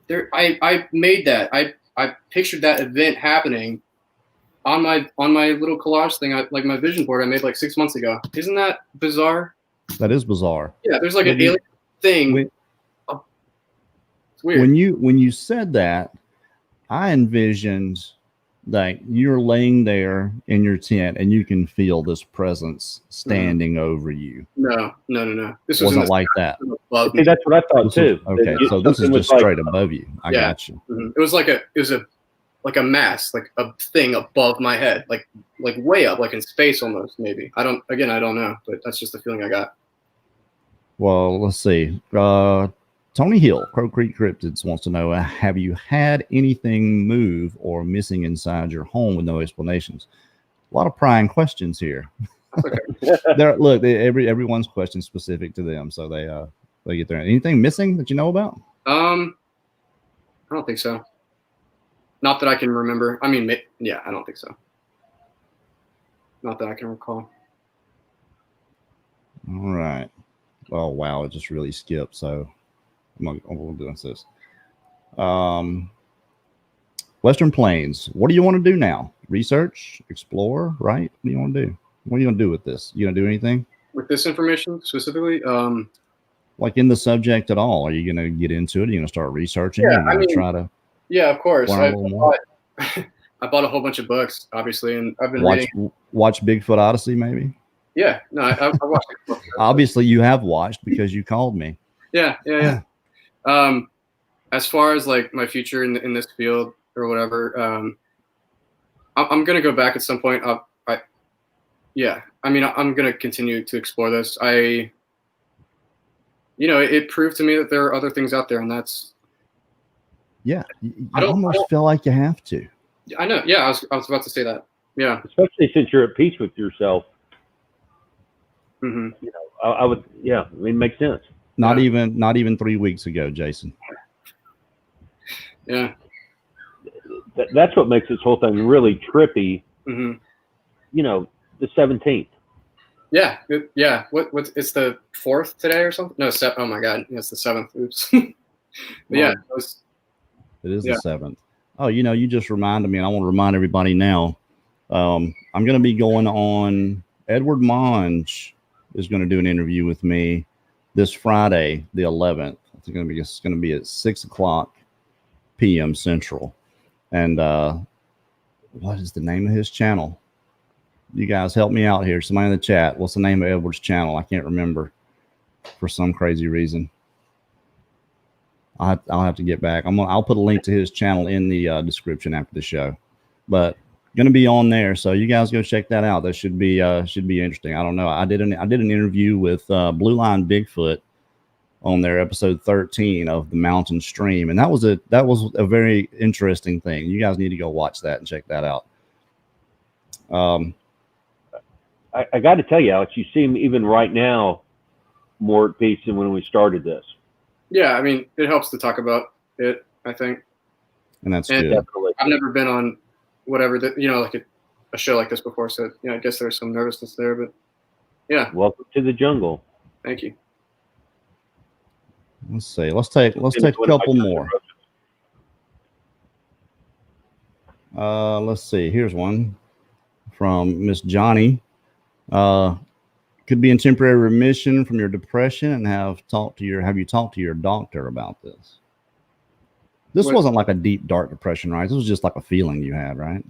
There, I made that. I pictured that event happening on my little collage thing, like my vision board I made like 6 months ago. Isn't that bizarre? That is bizarre. Yeah, there's like an alien thing. It's weird. When you said that, I envisioned like you're laying there in your tent and you can feel this presence standing over you. No. This wasn't like that. See, that's what I thought too. Okay, so this is just straight above you. I got you. It was like a mass, like a thing above my head, like way up, like in space almost, maybe. I don't know, but that's just the feeling I got. Well, let's see. Tony Hill, Crow Creek Cryptids wants to know, have you had anything move or missing inside your home with no explanations? A lot of prying questions here. Look, everyone's question specific to them, so they get there. Anything missing that you know about? I don't think so. Not that I can remember. I mean, yeah, I don't think so. Not that I can recall. All right. Oh wow, it just really skipped. So we'll do this. Western Plains. What do you want to do now? Research, explore, right? What do you want to do? What are you gonna do with this? You gonna do anything with this information specifically? Like in the subject at all? Are you gonna get into it? Are you gonna start researching? Yeah, I mean, try to. Yeah, of course. I bought a whole bunch of books, obviously, and I've been watch Bigfoot Odyssey, maybe. Yeah, no, I watched it. Obviously, you have watched because you called me. Yeah. As far as like my future in this field or whatever, I'm gonna go back at some point. I'm gonna continue to explore this. It proved to me that there are other things out there, and that's. Yeah, I almost feel like you have to. I know. Yeah, I was about to say that. Yeah, especially since you're at peace with yourself. Mm-hmm. I would. Yeah, I mean, it makes sense. Not even 3 weeks ago, Jason. Yeah, that's what makes this whole thing really trippy. Mm-hmm. The 17th. Yeah, yeah. What? It's the 4th today or something? No, oh my God, it's the 7th. Oops. Yeah, it is the 7th. Oh, you just reminded me, and I want to remind everybody now. I'm going to be going on. Edward Monge is going to do an interview with me this Friday, the 11th. It's going to be at 6:00 p.m. Central. And what is the name of his channel? You guys help me out here. Somebody in the chat. What's the name of Edward's channel? I can't remember for some crazy reason. I'll have to get back. I'll put a link to his channel in the description after the show. But going to be on there, so you guys go check that out. That should be interesting. I don't know. I did an interview with Blue Line Bigfoot on their episode 13 of the Mountain Stream, and that was a very interesting thing. You guys need to go watch that and check that out. I got to tell you, Alex, you seem even right now more at peace than when we started this. Yeah, I mean, it helps to talk about it, I think. And that's good. Definitely. I've never been on whatever like a show like this before, so I guess there's some nervousness there, but yeah. Welcome to the jungle. Thank you. Let's see. Let's take a couple more. Let's see. Here's one from Miss Johnny. Could be in temporary remission from your depression, and have you talked to your doctor about this? This wasn't like a deep, dark depression, right? This was just like a feeling you had, right?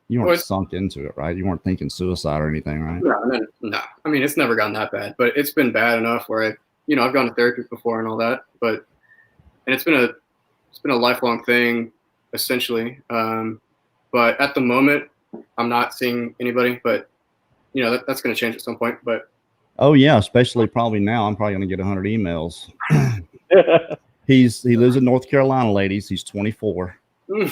You weren't sunk into it, right? You weren't thinking suicide or anything, right? No. I mean, it's never gotten that bad, but it's been bad enough where I've gone to therapy before and all that, and it's been a lifelong thing, essentially. But at the moment, I'm not seeing anybody, but that's going to change at some point. But oh yeah, especially probably now. I'm probably going to get 100 emails. He lives in North Carolina, ladies. He's 24. And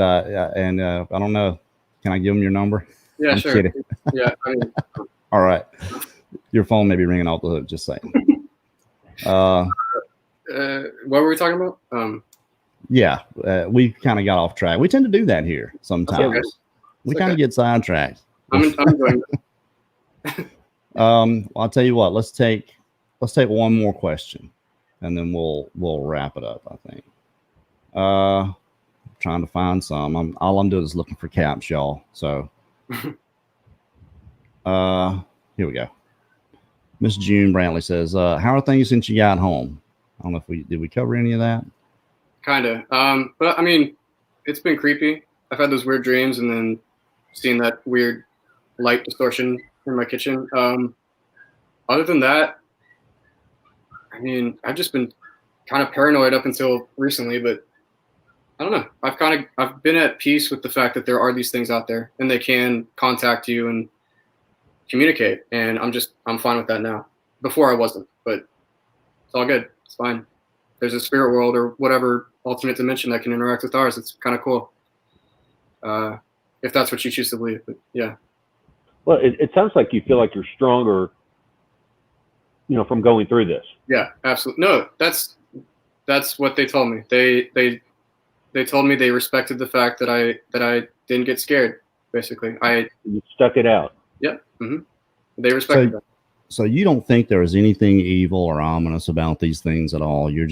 I don't know. Can I give him your number? Yeah, sure. Kidding. Yeah. All right. Your phone may be ringing off the hook. Just saying. What were we talking about? Yeah, we kind of got off track. We tend to do that here sometimes. Okay. We kind of get sidetracked. I'm enjoying it. I'll tell you what. Let's take one more question, and then we'll wrap it up. I think. Trying to find some. All I'm doing is looking for caps, y'all. So, here we go. Miss June Brantley says, "How are things since you got home?" I don't know if did we cover any of that. Kinda. But I mean, it's been creepy. I've had those weird dreams, and then seeing that weird light distortion in my kitchen. Other than that, I mean, I've just been kind of paranoid up until recently, but I don't know. I've been at peace with the fact that there are these things out there and they can contact you and communicate. And I'm fine with that now. Before I wasn't, but it's all good. It's fine. There's a spirit world or whatever alternate dimension that can interact with ours. It's kind of cool. If that's what you choose to believe, but yeah. Well, it sounds like you feel like you're stronger, from going through this. Yeah, absolutely. No, that's what they told me. They told me they respected the fact that I didn't get scared. Basically, you stuck it out. Yeah. Mm-hmm. They respected that. So you don't think there was anything evil or ominous about these things at all? You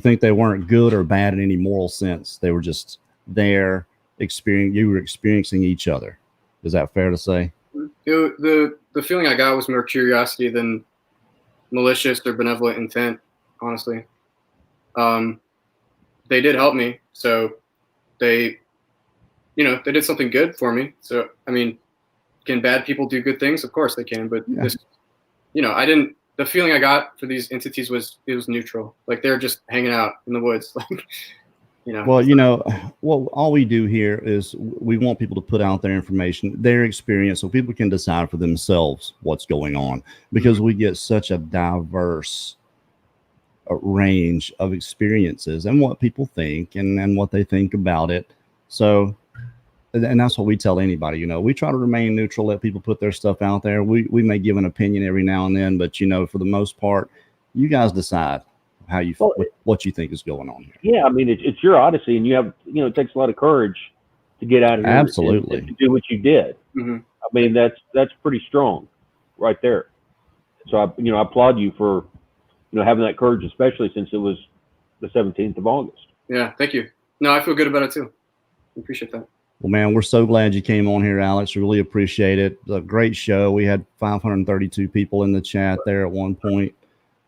think they weren't good or bad in any moral sense? They were just there, you were experiencing each other. Is that fair to say? The feeling I got was more curiosity than malicious or benevolent intent, honestly. They did help me, so they did something good for me. So, I mean, can bad people do good things? Of course they can, but the feeling I got for these entities was neutral. Like they're just hanging out in the woods. Well, all we do here is we want people to put out their information, their experience, so people can decide for themselves what's going on, because we get such a diverse range of experiences and what people think and what they think about it. So, and that's what we tell anybody, we try to remain neutral, let people put their stuff out there. We may give an opinion every now and then, but for the most part, you guys decide how you what you think is going on here. Yeah, I mean, it's your Odyssey, and you have it takes a lot of courage to get out of here. Absolutely. And to do what you did. Mm-hmm. I mean, that's pretty strong, right there. So I applaud you for having that courage, especially since it was the 17th of August. Yeah, thank you. No, I feel good about it too. I appreciate that. Well, man, we're so glad you came on here, Alex. We really appreciate it. A great show. We had 532 people in the chat there at one point.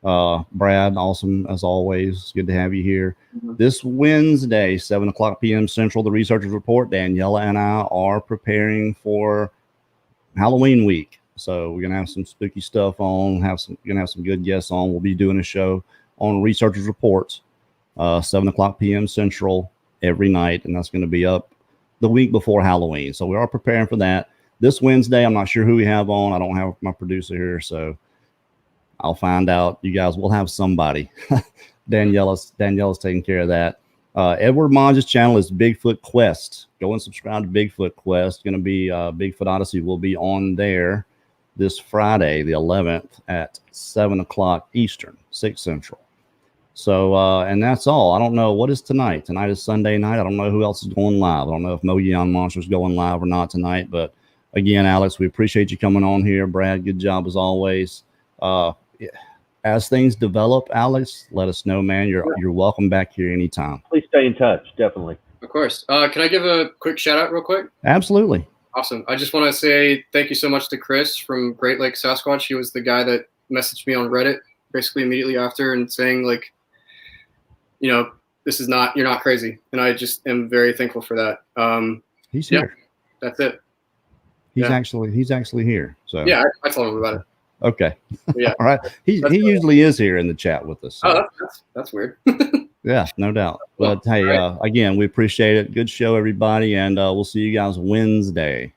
Brad, awesome as always. Good to have you here. Mm-hmm. This Wednesday, 7:00 p.m. Central, the Researchers Report. Daniela and I are preparing for Halloween week, so we're gonna have some spooky stuff on. Gonna have some good guests on. We'll be doing a show on Researchers Reports, 7:00 p.m. Central every night, and that's going to be up the week before Halloween. So we are preparing for that. This Wednesday, I'm not sure who we have on. I don't have my producer here, so I'll find out. You guys will have somebody. Daniela's taking care of that. Edward Monge's channel is Bigfoot Quest. Go and subscribe to Bigfoot Quest. Going to be Bigfoot Odyssey will be on there this Friday, the 11th at 7:00 Eastern, 6 Central. So, and that's all. I don't know. What is tonight? Tonight is Sunday night. I don't know who else is going live. I don't know if Moyeon Monster's going live or not tonight. But again, Alex, we appreciate you coming on here. Brad, good job as always. As things develop, Alex, let us know, man. You're welcome back here anytime. Please stay in touch, definitely. Of course. Can I give a quick shout out real quick? Absolutely. Awesome. I just want to say thank you so much to Chris from Great Lake Sasquatch. He was the guy that messaged me on Reddit basically immediately after and saying like, you're not crazy. And I just am very thankful for that. He's here. That's it. He's actually here. So yeah, I told him about it. Okay. Yeah. All right. He usually is here in the chat with us. So. Oh, that's weird. Yeah, no doubt. But hey, again, we appreciate it. Good show, everybody, and we'll see you guys Wednesday.